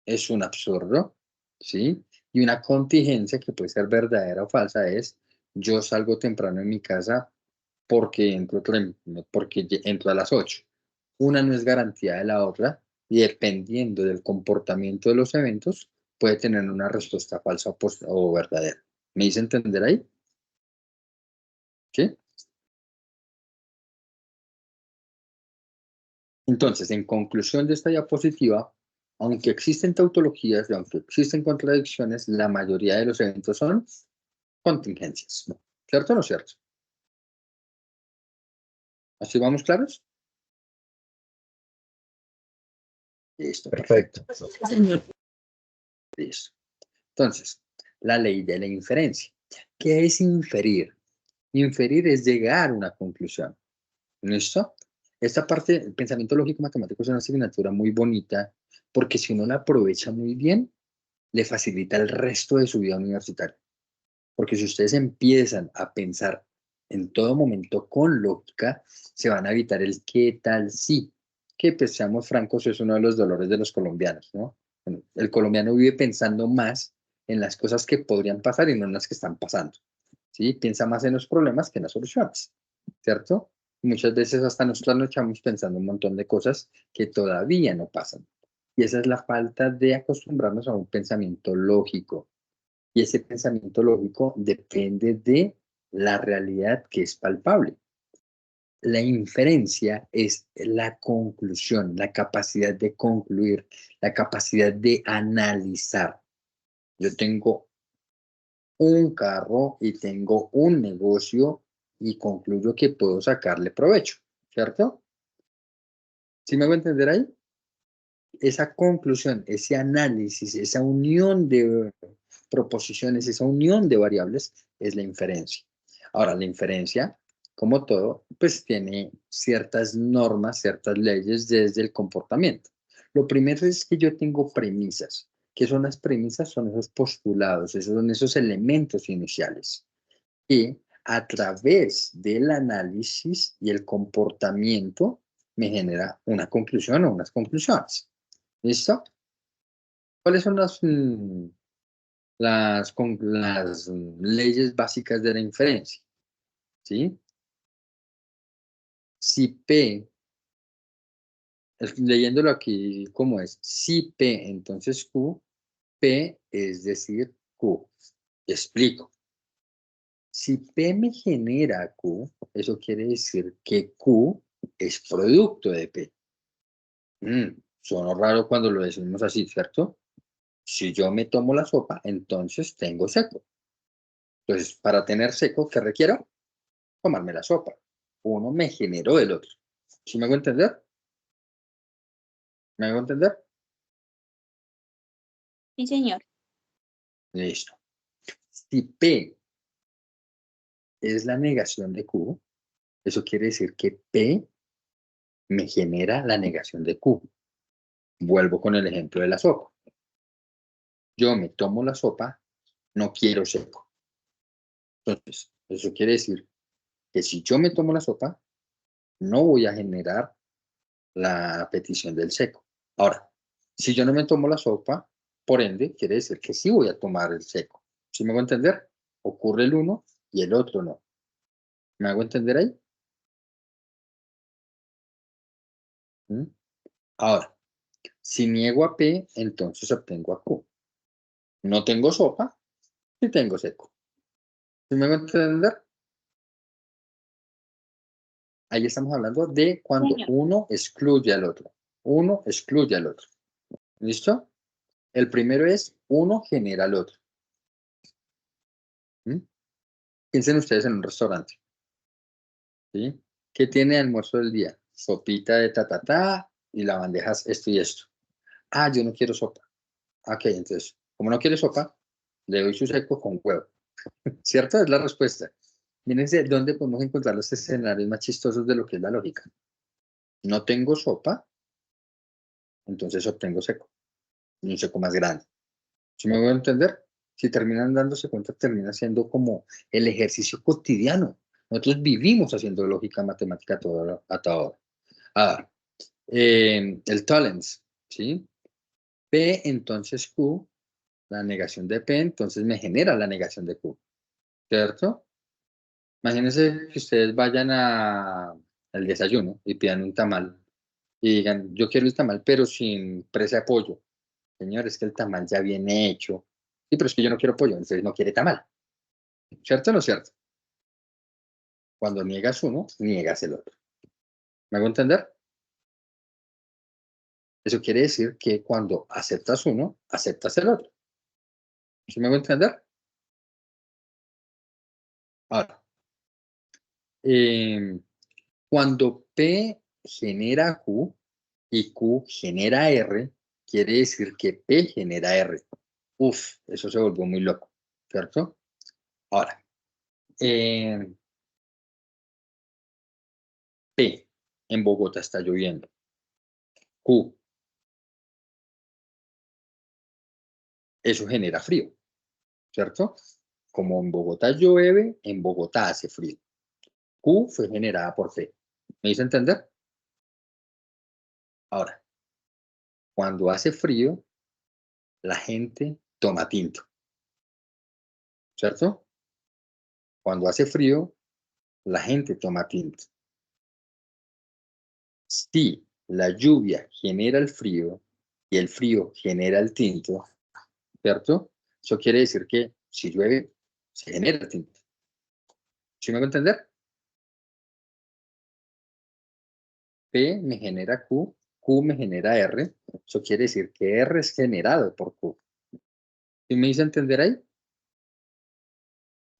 Es un absurdo. ¿Sí? Y una contingencia que puede ser verdadera o falsa es yo salgo temprano en mi casa porque entro a las 8. Una no es garantía de la otra y dependiendo del comportamiento de los eventos, puede tener una respuesta falsa o verdadera. ¿Me hice entender ahí? ¿Sí? Entonces, en conclusión de esta diapositiva, aunque existen tautologías y aunque existen contradicciones, la mayoría de los eventos son contingencias. ¿Cierto o no cierto? ¿Así vamos claros? Listo, perfecto. Perfecto. Señor. Listo. Entonces, la ley de la inferencia. ¿Qué es inferir? Inferir es llegar a una conclusión. ¿Listo? Esta parte, el pensamiento lógico matemático es una asignatura muy bonita porque si uno la aprovecha muy bien, le facilita el resto de su vida universitaria. Porque si ustedes empiezan a pensar en todo momento con lógica, se van a evitar el qué tal si. Que, pues, seamos francos, es uno de los dolores de los colombianos, ¿no? Bueno, el colombiano vive pensando más en las cosas que podrían pasar y no en las que están pasando. ¿Sí? Piensa más en los problemas que en las soluciones, ¿cierto? Muchas veces hasta nos trasnochamos pensando un montón de cosas que todavía no pasan. Y esa es la falta de acostumbrarnos a un pensamiento lógico. Y ese pensamiento lógico depende de la realidad que es palpable. La inferencia es la conclusión, la capacidad de concluir, la capacidad de analizar. Yo tengo un carro y tengo un negocio y concluyo que puedo sacarle provecho, ¿cierto? ¿Sí me voy a entender ahí? Esa conclusión, ese análisis, esa unión de proposiciones, esa unión de variables es la inferencia. Ahora, la inferencia, como todo, pues tiene ciertas normas, ciertas leyes desde el comportamiento. Lo primero es que yo tengo premisas. ¿Qué son las premisas? Son esos postulados, esos son esos elementos iniciales. Y a través del análisis y el comportamiento me genera una conclusión o unas conclusiones. ¿Listo? ¿Cuáles son las leyes básicas de la inferencia? ¿Sí? Si P, leyéndolo aquí, ¿cómo es? Si P, entonces Q, P es decir Q. Explico. Si P me genera Q, eso quiere decir que Q es producto de P. Suena raro cuando lo decimos así, ¿cierto? Si yo me tomo la sopa, entonces tengo seco. Entonces, para tener seco, ¿qué requiero? Tomarme la sopa. Uno me generó el otro. ¿Sí me hago entender? ¿Me hago entender? Sí, señor. Listo. Si P es la negación de Q, eso quiere decir que P me genera la negación de Q. Vuelvo con el ejemplo de la sopa. Yo me tomo la sopa, no quiero seco. Entonces, eso quiere decir que si yo me tomo la sopa, no voy a generar la petición del seco. Ahora, si yo no me tomo la sopa, por ende, quiere decir que sí voy a tomar el seco. ¿Sí me hago entender? Ocurre el uno y el otro no. ¿Me hago entender ahí? ¿Mm? Ahora, si niego a P, entonces obtengo a Q. No tengo sopa, sí tengo seco. ¿Sí me hago entender? Ahí estamos hablando de cuando Señor. uno excluye al otro. Uno excluye al otro. ¿Listo? El primero es uno genera al otro. ¿Mm? Piensen ustedes en un restaurante. ¿Sí? ¿Qué tiene el almuerzo del día? Sopita de ta y la bandeja es esto y esto. Ah, yo no quiero sopa. Ok, entonces, como no quiere sopa, le doy su seco con huevo. ¿Cierto? Es la respuesta. Mírense dónde podemos encontrar los escenarios más chistosos de lo que es la lógica. No tengo sopa, entonces obtengo seco. Y un seco más grande. ¿Sí me voy a entender? Si terminan dándose cuenta, termina siendo como el ejercicio cotidiano. Nosotros vivimos haciendo lógica matemática hasta ahora. Ah, el tolerance, ¿sí? P, entonces Q, la negación de P, entonces me genera la negación de Q, ¿cierto? Imagínense que ustedes vayan al desayuno y pidan un tamal y digan, yo quiero el tamal, pero sin presa de pollo. Señor, es que el tamal ya viene hecho. Sí, pero es que yo no quiero pollo, entonces no quiere tamal. ¿Cierto o no cierto? Cuando niegas uno, niegas el otro. ¿Me hago entender? Eso quiere decir que cuando aceptas uno, aceptas el otro. ¿Sí me hago entender? Ahora, cuando P genera Q y Q genera R, quiere decir que P genera R. Uf, eso se volvió muy loco, ¿cierto? Ahora, P, en Bogotá está lloviendo. Q, eso genera frío, ¿cierto? Como en Bogotá llueve, en Bogotá hace frío. Q fue generada por P. ¿Me hizo entender? Ahora, cuando hace frío, la gente toma tinto, ¿cierto? Cuando hace frío, la gente toma tinto. Si la lluvia genera el frío y el frío genera el tinto, ¿cierto? Eso quiere decir que si llueve, se genera el tinto. ¿Sí me hago entender? P me genera Q, Q me genera R. Eso quiere decir que R es generado por Q. ¿Sí me hice entender ahí?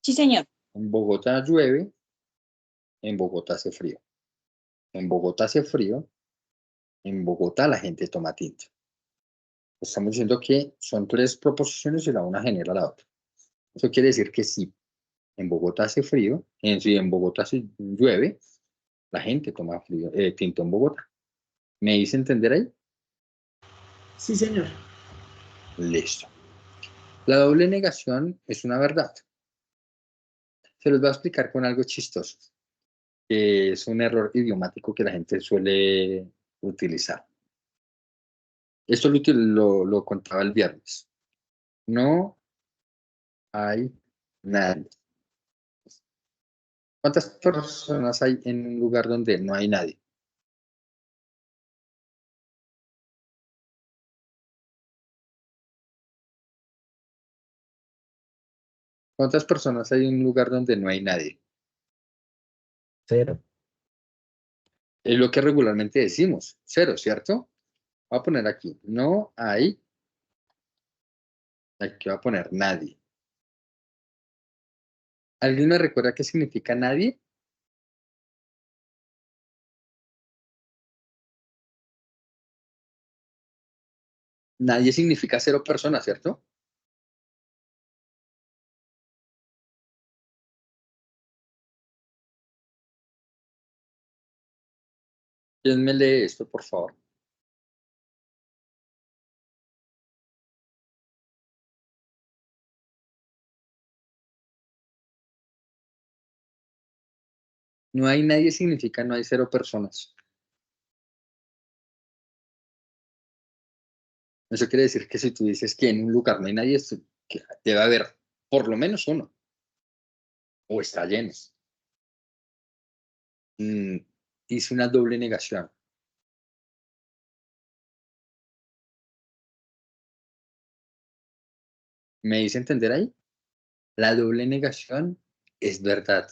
Sí, señor. En Bogotá llueve, en Bogotá hace frío. En Bogotá hace frío, en Bogotá la gente toma tinto. Estamos diciendo que son tres proposiciones y la una genera la otra. Eso quiere decir que si en Bogotá hace frío, si en Bogotá se llueve, la gente toma frío, tinto en Bogotá. ¿Me hice entender ahí? Sí, señor. Listo. La doble negación es una verdad. Se los voy a explicar con algo chistoso, que es un error idiomático que la gente suele utilizar. Esto lo contaba el viernes. No hay nadie. ¿Cuántas personas hay en un lugar donde no hay nadie? ¿Cuántas personas hay en un lugar donde no hay nadie? 0. Es lo que regularmente decimos, 0, ¿cierto? Voy a poner aquí, no hay, aquí voy a poner nadie. ¿Alguien me recuerda qué significa nadie? Nadie significa 0 personas, ¿cierto? ¿Quién me lee esto, por favor? No hay nadie significa no hay 0 personas. Eso quiere decir que si tú dices que en un lugar no hay nadie, que debe haber por lo menos uno. O está lleno. Hice una doble negación. ¿Me hice entender ahí? La doble negación es verdad.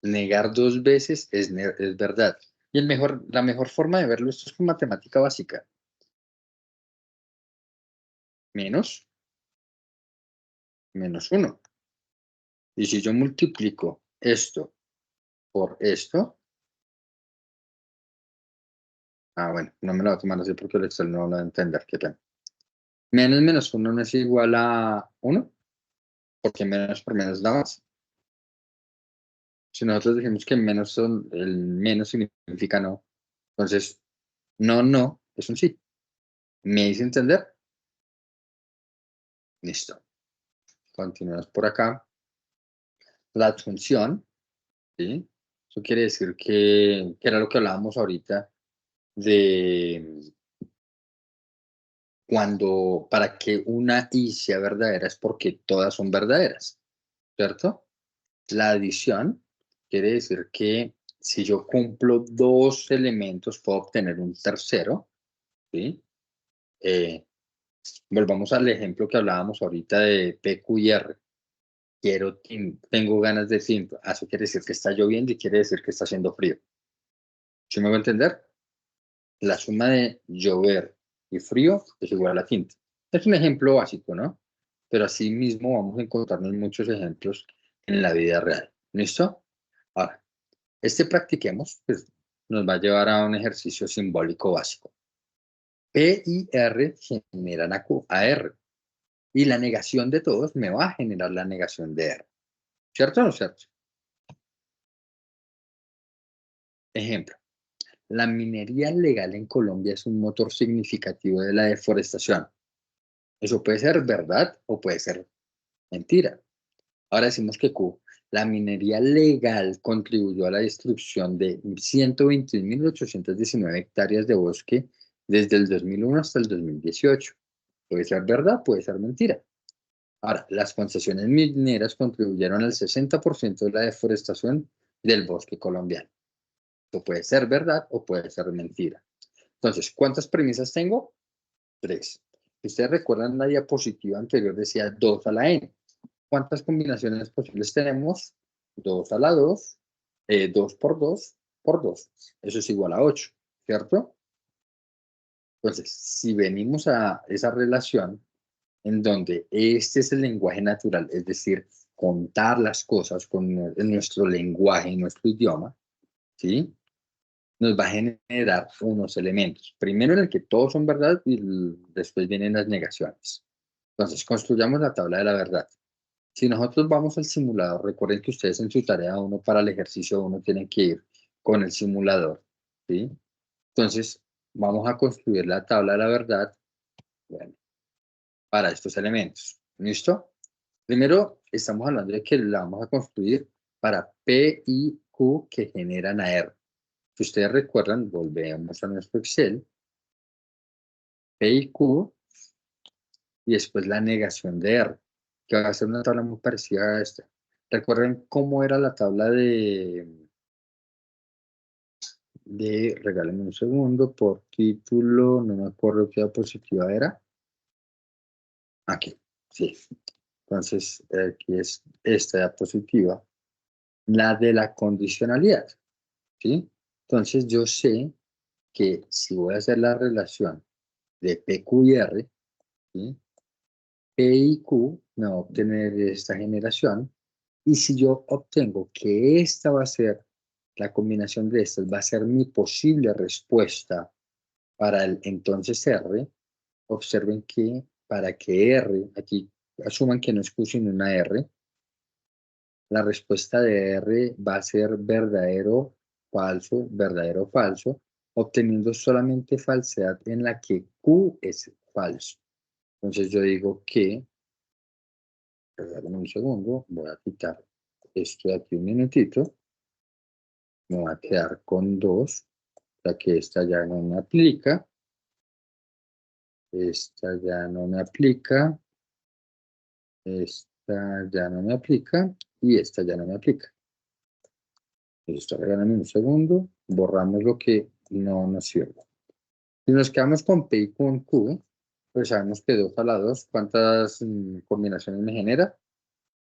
Negar 2 veces es verdad. Y la mejor forma de verlo esto es con matemática básica. Menos 1. Y si yo multiplico esto por esto, bueno, no me lo voy a tomar así porque el Excel no lo va a entender. ¿Qué tal? Menos 1 no es igual a 1, porque menos por menos da más. Si nosotros dijimos que el menos significa no, entonces no es un sí. ¿Me hice entender? Listo. Continuamos por acá. La adjunción, ¿sí? Eso quiere decir que era lo que hablábamos ahorita de cuando para que una y sea verdadera es porque todas son verdaderas, ¿cierto? La adición quiere decir que si yo cumplo dos elementos, puedo obtener un tercero, ¿sí? Volvamos al ejemplo que hablábamos ahorita de P, Q y R. Tengo ganas de tinto. Eso quiere decir que está lloviendo y quiere decir que está haciendo frío. ¿Sí me voy a entender? La suma de llover y frío es igual a tinta. Es un ejemplo básico, ¿no? Pero así mismo vamos a encontrarnos muchos ejemplos en la vida real. ¿Listo? Ahora, practiquemos, pues nos va a llevar a un ejercicio simbólico básico. P y R generan a R. Y la negación de todos me va a generar la negación de R. ¿Cierto o no cierto? Ejemplo. La minería legal en Colombia es un motor significativo de la deforestación. Eso puede ser verdad o puede ser mentira. Ahora decimos que Q, la minería legal contribuyó a la destrucción de 121.819 hectáreas de bosque desde el 2001 hasta el 2018. Puede ser verdad, puede ser mentira. Ahora, las concesiones mineras contribuyeron al 60% de la deforestación del bosque colombiano. Esto puede ser verdad o puede ser mentira. Entonces, ¿cuántas premisas tengo? 3. Si ustedes recuerdan, la diapositiva anterior decía 2 a la n. ¿Cuántas combinaciones posibles tenemos? 2 a la 2, 2 por 2 por 2. Eso es igual a 8, ¿cierto? Entonces, si venimos a esa relación en donde este es el lenguaje natural, es decir, contar las cosas con nuestro lenguaje, en nuestro idioma, ¿sí? Nos va a generar unos elementos. Primero en el que todos son verdad y después vienen las negaciones. Entonces, construyamos la tabla de la verdad. Si nosotros vamos al simulador, recuerden que ustedes en su tarea 1 para el ejercicio 1 tienen que ir con el simulador, ¿sí? Entonces, vamos a construir la tabla de la verdad, bueno, para estos elementos. ¿Listo? Primero, estamos hablando de que la vamos a construir para P y Q que generan a R. Si ustedes recuerdan, volvemos a nuestro Excel, P y Q, y después la negación de R, que va a ser una tabla muy parecida a esta. ¿Recuerden cómo era la tabla regálenme un segundo, por título, no me acuerdo qué diapositiva era? Aquí, sí. Entonces, aquí es esta diapositiva, la de la condicionalidad, ¿sí? Entonces, yo sé que si voy a hacer la relación de P, Q y R, ¿sí? P y Q me va a obtener esta generación, y si yo obtengo que esta va a ser, la combinación de estas va a ser mi posible respuesta para el entonces R, observen que para que R, aquí asuman que no es Q sino una R, la respuesta de R va a ser verdadero, falso, obteniendo solamente falsedad en la que Q es falso. Entonces yo digo que, perdón un segundo, voy a quitar esto de aquí un minutito, me voy a quedar con 2, ya que esta ya no me aplica, esta ya no me aplica, esta ya no me aplica y esta ya no me aplica. Listo, regálame un segundo, borramos lo que no nos sirve. Si nos quedamos con P y con Q, pues sabemos que 2 a la 2, ¿cuántas combinaciones me genera?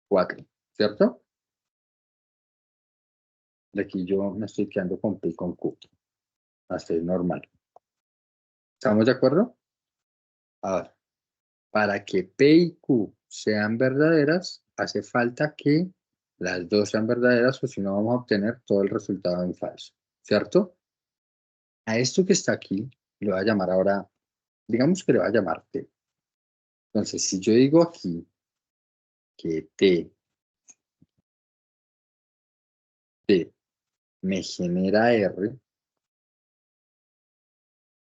4, ¿cierto? De aquí yo me estoy quedando con P y con Q. Así es normal. ¿Estamos de acuerdo? Ahora, para que P y Q sean verdaderas, hace falta que las dos sean verdaderas, o si no vamos a obtener todo el resultado en falso, ¿cierto? A esto que está aquí, le voy a llamar ahora, digamos que le voy a llamar T. Entonces, si yo digo aquí que T me genera R,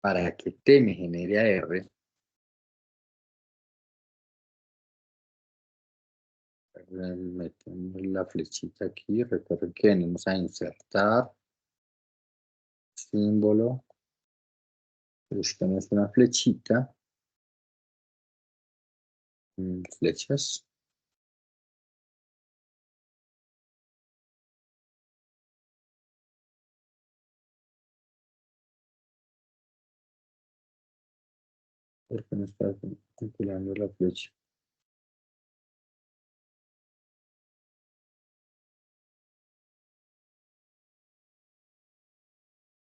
para que T me genere a R, metemos la flechita aquí, recuerden que venimos a insertar símbolo, buscamos una flechita, flechas, ¿Por qué no está calculando la flecha?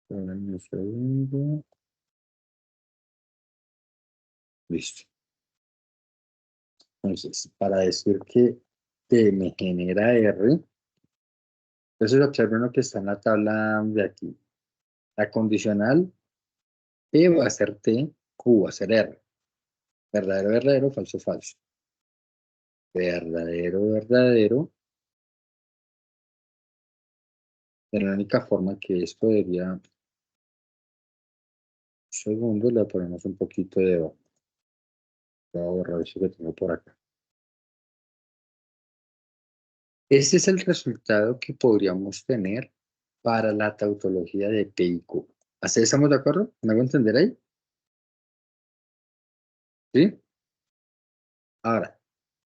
Espérame un segundo. Listo. Entonces, para decir que T me genera R, entonces observen lo que está en la tabla de aquí. La condicional P va a ser T, Q va a ser R. Verdadero, verdadero, falso, falso. Verdadero, verdadero. De la única forma que esto debería... Un segundo, le ponemos un poquito de... Voy a borrar eso que tengo por acá. Este es el resultado que podríamos tener para la tautología de P y Q. ¿Así estamos de acuerdo? ¿Me hago entender ahí? ¿Sí? Ahora,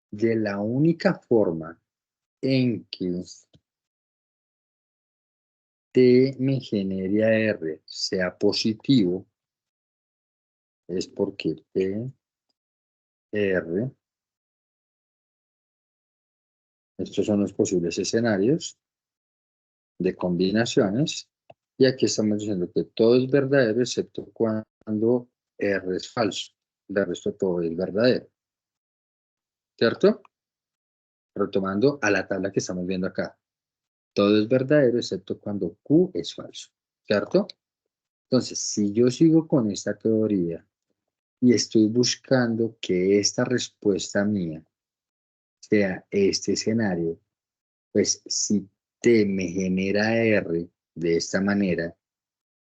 de la única forma en que T me genere a R sea positivo es porque T, R, estos son los posibles escenarios de combinaciones, y aquí estamos diciendo que todo es verdadero excepto cuando R es falso. De resto todo es verdadero. ¿Cierto? Retomando a la tabla que estamos viendo acá. Todo es verdadero excepto cuando Q es falso. ¿Cierto? Entonces, si yo sigo con esta teoría y estoy buscando que esta respuesta mía sea este escenario, pues si T me genera R de esta manera,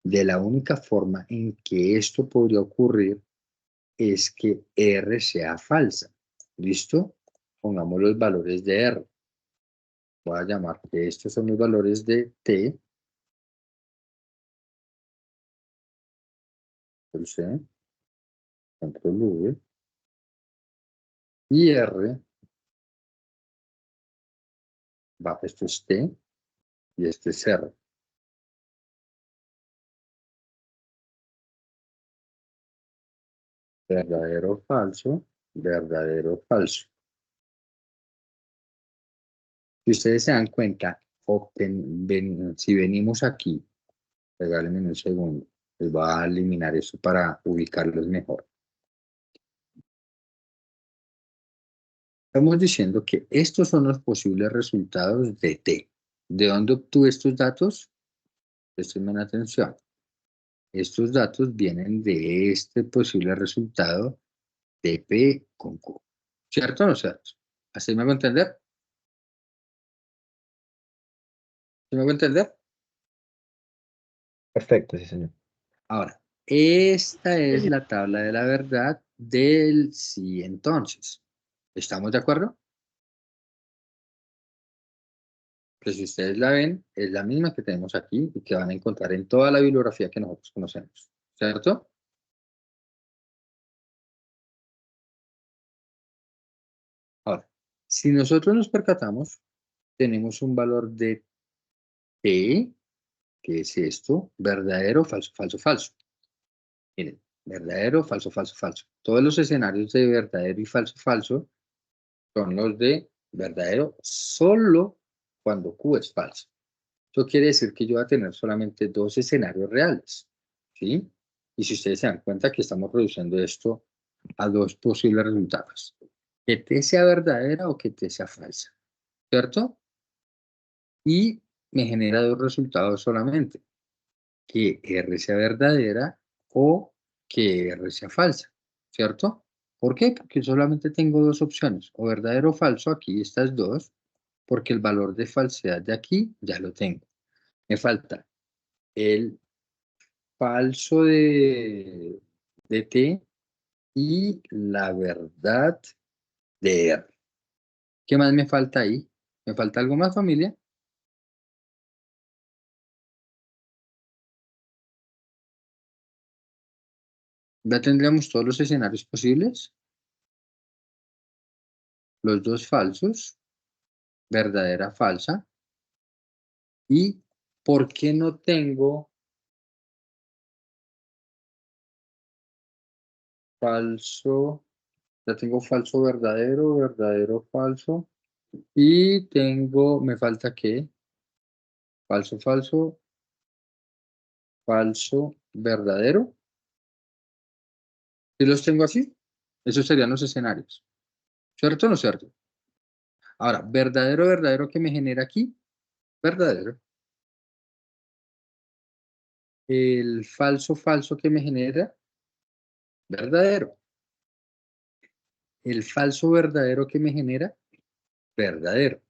de la única forma en que esto podría ocurrir es que R sea falsa. ¿Listo? Pongamos los valores de R. Voy a llamar que estos son los valores de T. Control C, Control V. Y R, esto es T y este es R. Verdadero, falso, verdadero, falso. Si ustedes se dan cuenta, si venimos aquí, regálenme un segundo, les voy a eliminar eso para ubicarlos mejor. Estamos diciendo que estos son los posibles resultados de T. ¿De dónde obtuve estos datos? Presten atención. Estos datos vienen de este posible resultado de P con Q. ¿Cierto o no cierto? ¿Así me hago entender? ¿Sí me hago entender? Perfecto, sí, señor. Ahora, esta es la tabla de la verdad del sí entonces. ¿Estamos de acuerdo? Pues si ustedes la ven, es la misma que tenemos aquí y que van a encontrar en toda la bibliografía que nosotros conocemos. ¿Cierto? Ahora, si nosotros nos percatamos, tenemos un valor de T, que es esto, verdadero, falso, falso, falso. Miren, verdadero, falso, falso, falso. Todos los escenarios de verdadero y falso, falso son los de verdadero solo cuando Q es falso. Eso quiere decir que yo voy a tener solamente dos escenarios reales, ¿sí? Y si ustedes se dan cuenta que estamos reduciendo esto a dos posibles resultados. Que T sea verdadera o que T sea falsa, ¿cierto? Y me genera dos resultados solamente. Que R sea verdadera o que R sea falsa, ¿cierto? ¿Por qué? Porque solamente tengo dos opciones, o verdadero o falso, aquí estas dos, porque el valor de falsedad de aquí ya lo tengo. Me falta el falso de T y la verdad de R. ¿Qué más me falta ahí? ¿Me falta algo más, familia? Ya tendríamos todos los escenarios posibles. Los dos falsos, verdadera, falsa. ¿Y por qué no tengo falso, ya tengo falso, verdadero, verdadero, falso. Y tengo, ¿me falta qué? Falso, falso, falso, verdadero. ¿Y los tengo así? Esos serían los escenarios. ¿Cierto o no cierto? Ahora, verdadero, verdadero, ¿qué me genera aquí? Verdadero. El falso, falso, ¿qué me genera? Verdadero. El falso, verdadero, ¿qué me genera? Verdadero.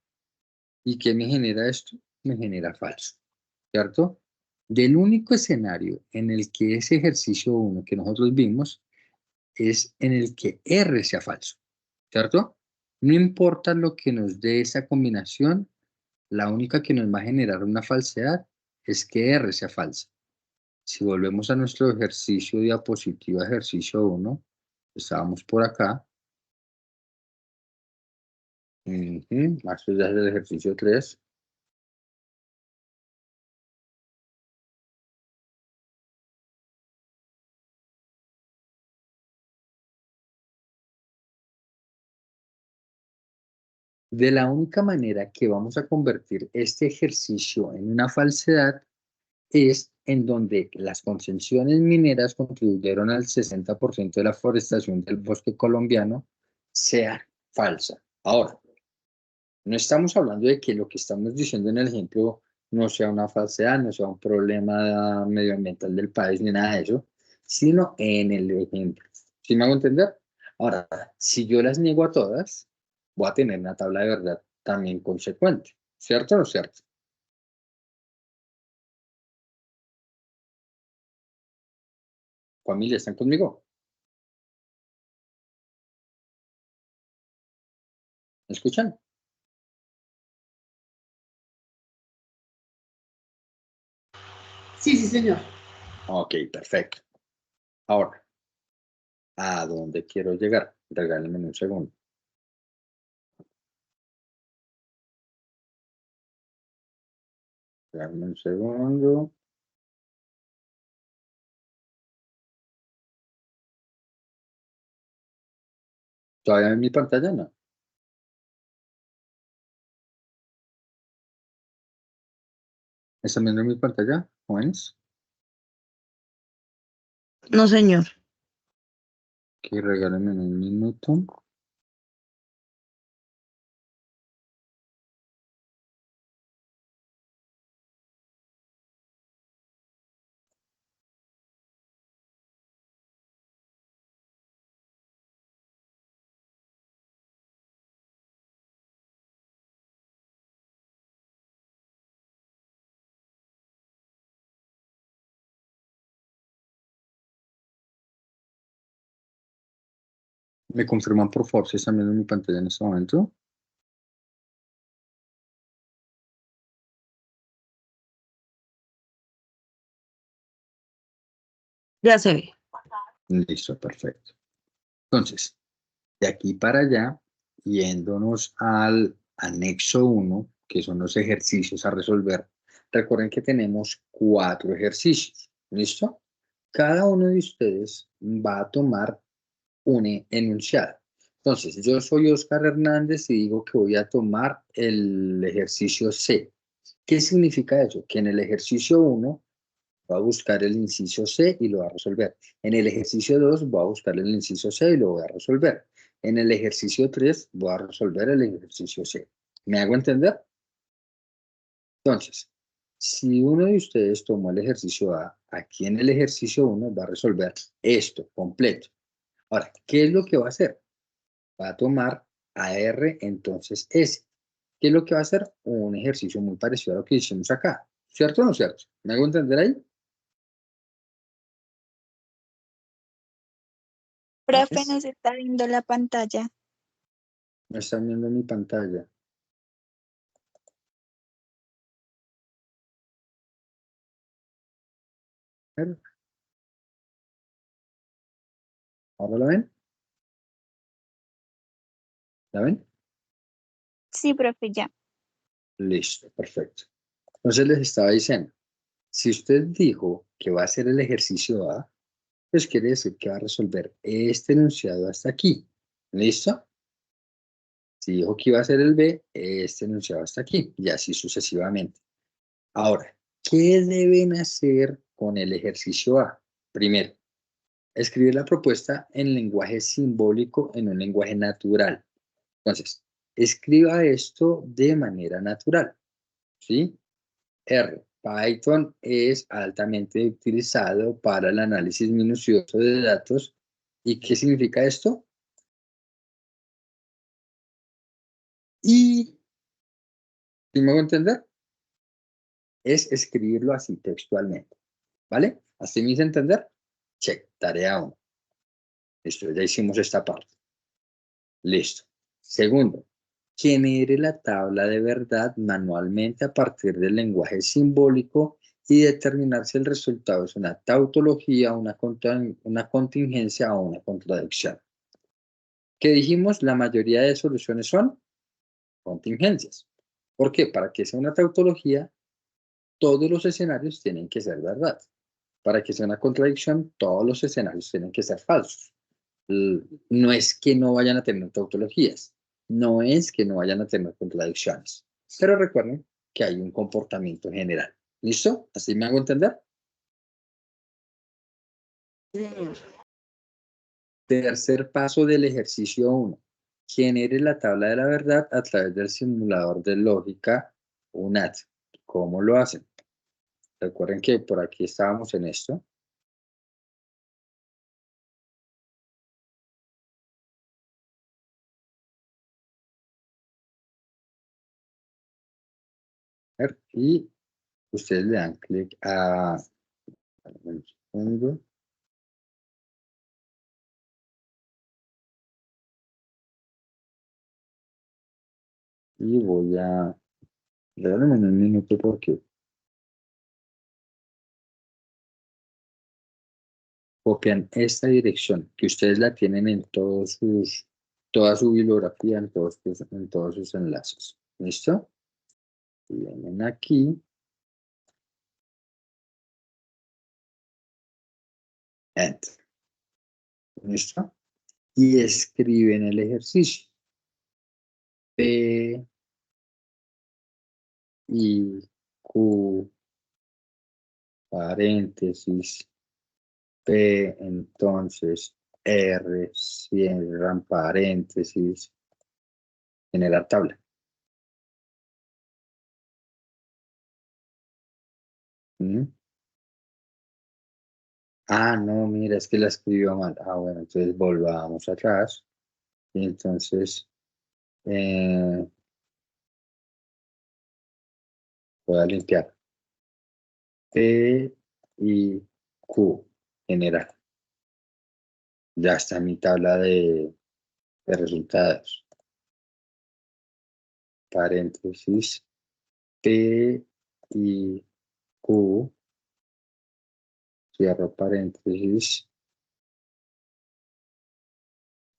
¿Y qué me genera esto? Me genera falso. ¿Cierto? Del único escenario en el que ese ejercicio 1 que nosotros vimos es en el que R sea falso. ¿Cierto? No importa lo que nos dé esa combinación, la única que nos va a generar una falsedad es que R sea falsa. Si volvemos a nuestro ejercicio diapositiva, ejercicio 1, estábamos por acá. Esto ya es el ejercicio 3. De la única manera que vamos a convertir este ejercicio en una falsedad es en donde las concesiones mineras contribuyeron al 60% de la forestación del bosque colombiano sea falsa. Ahora, no estamos hablando de que lo que estamos diciendo en el ejemplo no sea una falsedad, no sea un problema medioambiental del país ni nada de eso, sino en el ejemplo. ¿Sí me hago entender? Ahora, si yo las niego a todas, voy a tener una tabla de verdad también consecuente. ¿Cierto o no cierto? Familia, ¿están conmigo? ¿Me escuchan? Sí, sí, señor. Ok, perfecto. Ahora, ¿a dónde quiero llegar? Regálenme un segundo. Regálenme un segundo. ¿Todavía en mi pantalla? No. ¿Están viendo mi pantalla, jóvenes? No, señor. Que regálenme un minuto. ¿Me confirman, por favor, si están viendo mi pantalla en este momento? Ya se ve. Listo, perfecto. Entonces, de aquí para allá, yéndonos al anexo 1, que son los ejercicios a resolver, recuerden que tenemos 4 ejercicios. ¿Listo? Cada uno de ustedes va a tomar un enunciado. Entonces, yo soy Oscar Hernández y digo que voy a tomar el ejercicio C. ¿Qué significa eso? Que en el ejercicio 1 voy a buscar el inciso C y lo voy a resolver. En el ejercicio 2 voy a buscar el inciso C y lo voy a resolver. En el ejercicio 3 voy a resolver el ejercicio C. ¿Me hago entender? Entonces, si uno de ustedes tomó el ejercicio A, aquí en el ejercicio 1 va a resolver esto completo. Ahora, ¿qué es lo que va a hacer? Va a tomar AR, entonces S. ¿Qué es lo que va a hacer? Un ejercicio muy parecido a lo que hicimos acá. ¿Cierto o no cierto? ¿Me hago entender ahí? Profe, nos está viendo la pantalla. No están viendo mi pantalla. ¿Ahora la ven? ¿La ven? Sí, profe, ya. Listo, perfecto. Entonces les estaba diciendo, si usted dijo que va a hacer el ejercicio A, pues quiere decir que va a resolver este enunciado hasta aquí. ¿Listo? Si dijo que iba a ser el B, este enunciado hasta aquí, y así sucesivamente. Ahora, ¿qué deben hacer con el ejercicio A? Primero, escribir la propuesta en lenguaje simbólico en un lenguaje natural. Entonces, escriba esto de manera natural, ¿sí? R. Python es altamente utilizado para el análisis minucioso de datos. ¿Y qué significa esto? Y, ¿sí me hago entender? Es escribirlo así textualmente, ¿vale? ¿Así me hice entender? Check, tarea 1. Listo, ya hicimos esta parte. Listo. Segundo, genere la tabla de verdad manualmente a partir del lenguaje simbólico y determinar si el resultado es una tautología, una contingencia o una contradicción. ¿Qué dijimos? La mayoría de soluciones son contingencias. ¿Por qué? Para que sea una tautología, todos los escenarios tienen que ser verdad. Para que sea una contradicción, todos los escenarios tienen que ser falsos. No es que no vayan a tener tautologías, no es que no vayan a tener contradicciones, pero recuerden que hay un comportamiento general. ¿Listo? ¿Así me hago entender? Sí, señor. Tercer paso del ejercicio 1. Genere la tabla de la verdad a través del simulador de lógica UNAT. ¿Cómo lo hacen? Recuerden que por aquí estábamos en esto. Y ustedes le dan clic a... Un segundo. Y voy a... Regálame un minuto porque copian esta dirección que ustedes la tienen en toda su bibliografía, en todos sus enlaces. ¿Listo? Y vienen aquí. Enter. ¿Listo? Y escriben el ejercicio. P, I, Q, paréntesis, P, entonces, R, cierran paréntesis, generar tabla. ¿Mm? Ah, no, mira, es que la escribió mal. Ah, bueno, entonces volvamos atrás. Y entonces, voy a limpiar. P, I, Q, generar. Ya está mi tabla de resultados. Paréntesis, P, I, Q, cierro paréntesis.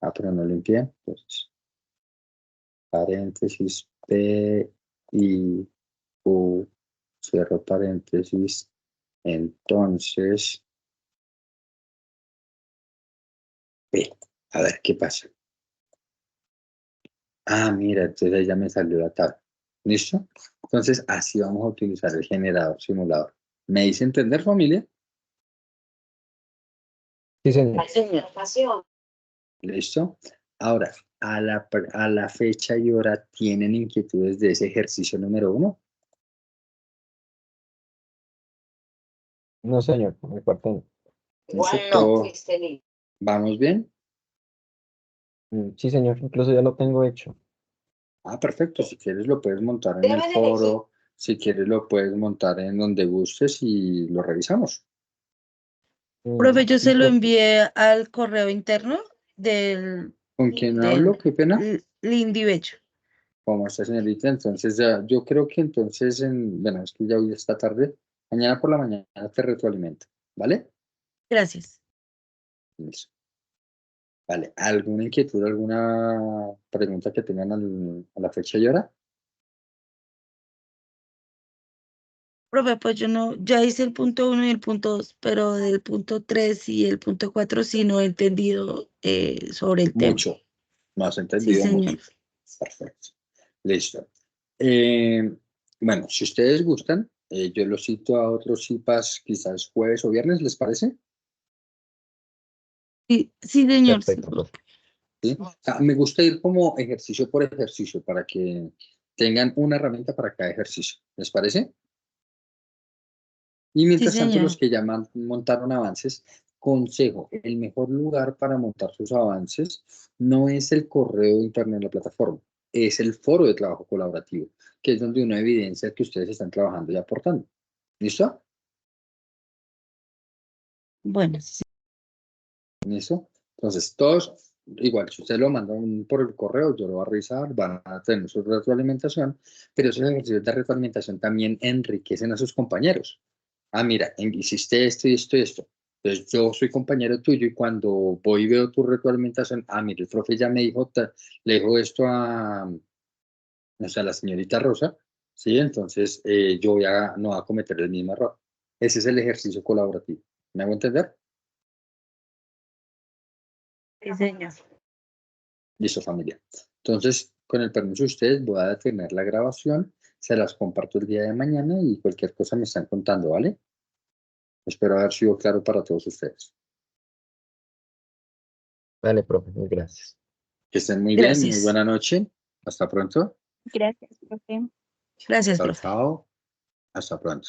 Ah, pero no limpié. Entonces, paréntesis, P, I, Q, cierro paréntesis. Entonces, P. A ver qué pasa. Ah, mira, entonces ahí ya me salió la tabla. ¿Listo? Entonces, así vamos a utilizar el generador simulador. ¿Me hice entender, familia? Sí, señor. Sí, señor. ¿Listo? Ahora, a la fecha y hora, ¿tienen inquietudes de ese ejercicio número 1? No, señor. Me cuarto no. ¿Listo? Bueno, ¿Todo? fuiste libre. ¿Vamos bien? Sí, señor. Incluso ya lo tengo hecho. Ah, perfecto. Si quieres lo puedes montar en el foro. Si quieres lo puedes montar en donde gustes y lo revisamos. Profe, yo Sí, se lo profe. envié al correo interno del, ¿Con quién hablo? del Qué pena. Lindy Bello. Como esta señorita, entonces ya, yo creo que entonces, bueno, es que ya hoy está tarde, mañana por la mañana te retroalimento, ¿vale? Gracias. Listo. Vale, ¿alguna inquietud, alguna pregunta que tengan a la fecha y hora? Profe, pues yo no, ya hice el punto 1 y el punto 2, pero del punto 3 y el punto 4 sí no he entendido sobre el tema. Mucho. ¿No has Sí, entendido? señor. Mucho. Perfecto. Listo. Bueno, si ustedes gustan, yo los cito a otros CIPAS quizás jueves o viernes, ¿les parece? Sí, sí, señor. Sí. Perfecto, profe. ¿Sí? O sea, me gusta ir como ejercicio por ejercicio para que tengan una herramienta para cada ejercicio. ¿Les parece? Y mientras tanto, señor. los que ya montaron avances, consejo, el mejor lugar para montar sus avances no es el correo interno en la plataforma, es el foro de trabajo colaborativo, que es donde uno evidencia que ustedes están trabajando y aportando. ¿Listo? Bueno, sí, ¿Listo? Entonces, todos, igual, si ustedes lo mandan por el correo, yo lo voy a revisar, van a tener su retroalimentación, pero esos ejercicios de retroalimentación también enriquecen a sus compañeros. Ah, mira, hiciste esto y esto y esto. Entonces, yo soy compañero tuyo y cuando voy y veo tu retroalimentación, ah, mira, el profe ya me dijo, le dijo esto o sea, a la señorita Rosa, ¿sí? Entonces, yo no voy a cometer el mismo error. Ese es el ejercicio colaborativo. ¿Me hago entender? sí, señor. Listo, familia. Entonces, con el permiso de ustedes, voy a detener la grabación, se las comparto el día de mañana y cualquier cosa me están contando, ¿vale? Espero haber sido claro para todos ustedes. Vale, profe, muy gracias. Que estén muy bien, muy Gracias. buena noche. Hasta pronto. Gracias, profe. Gracias, Chao, profe. chao. Hasta pronto.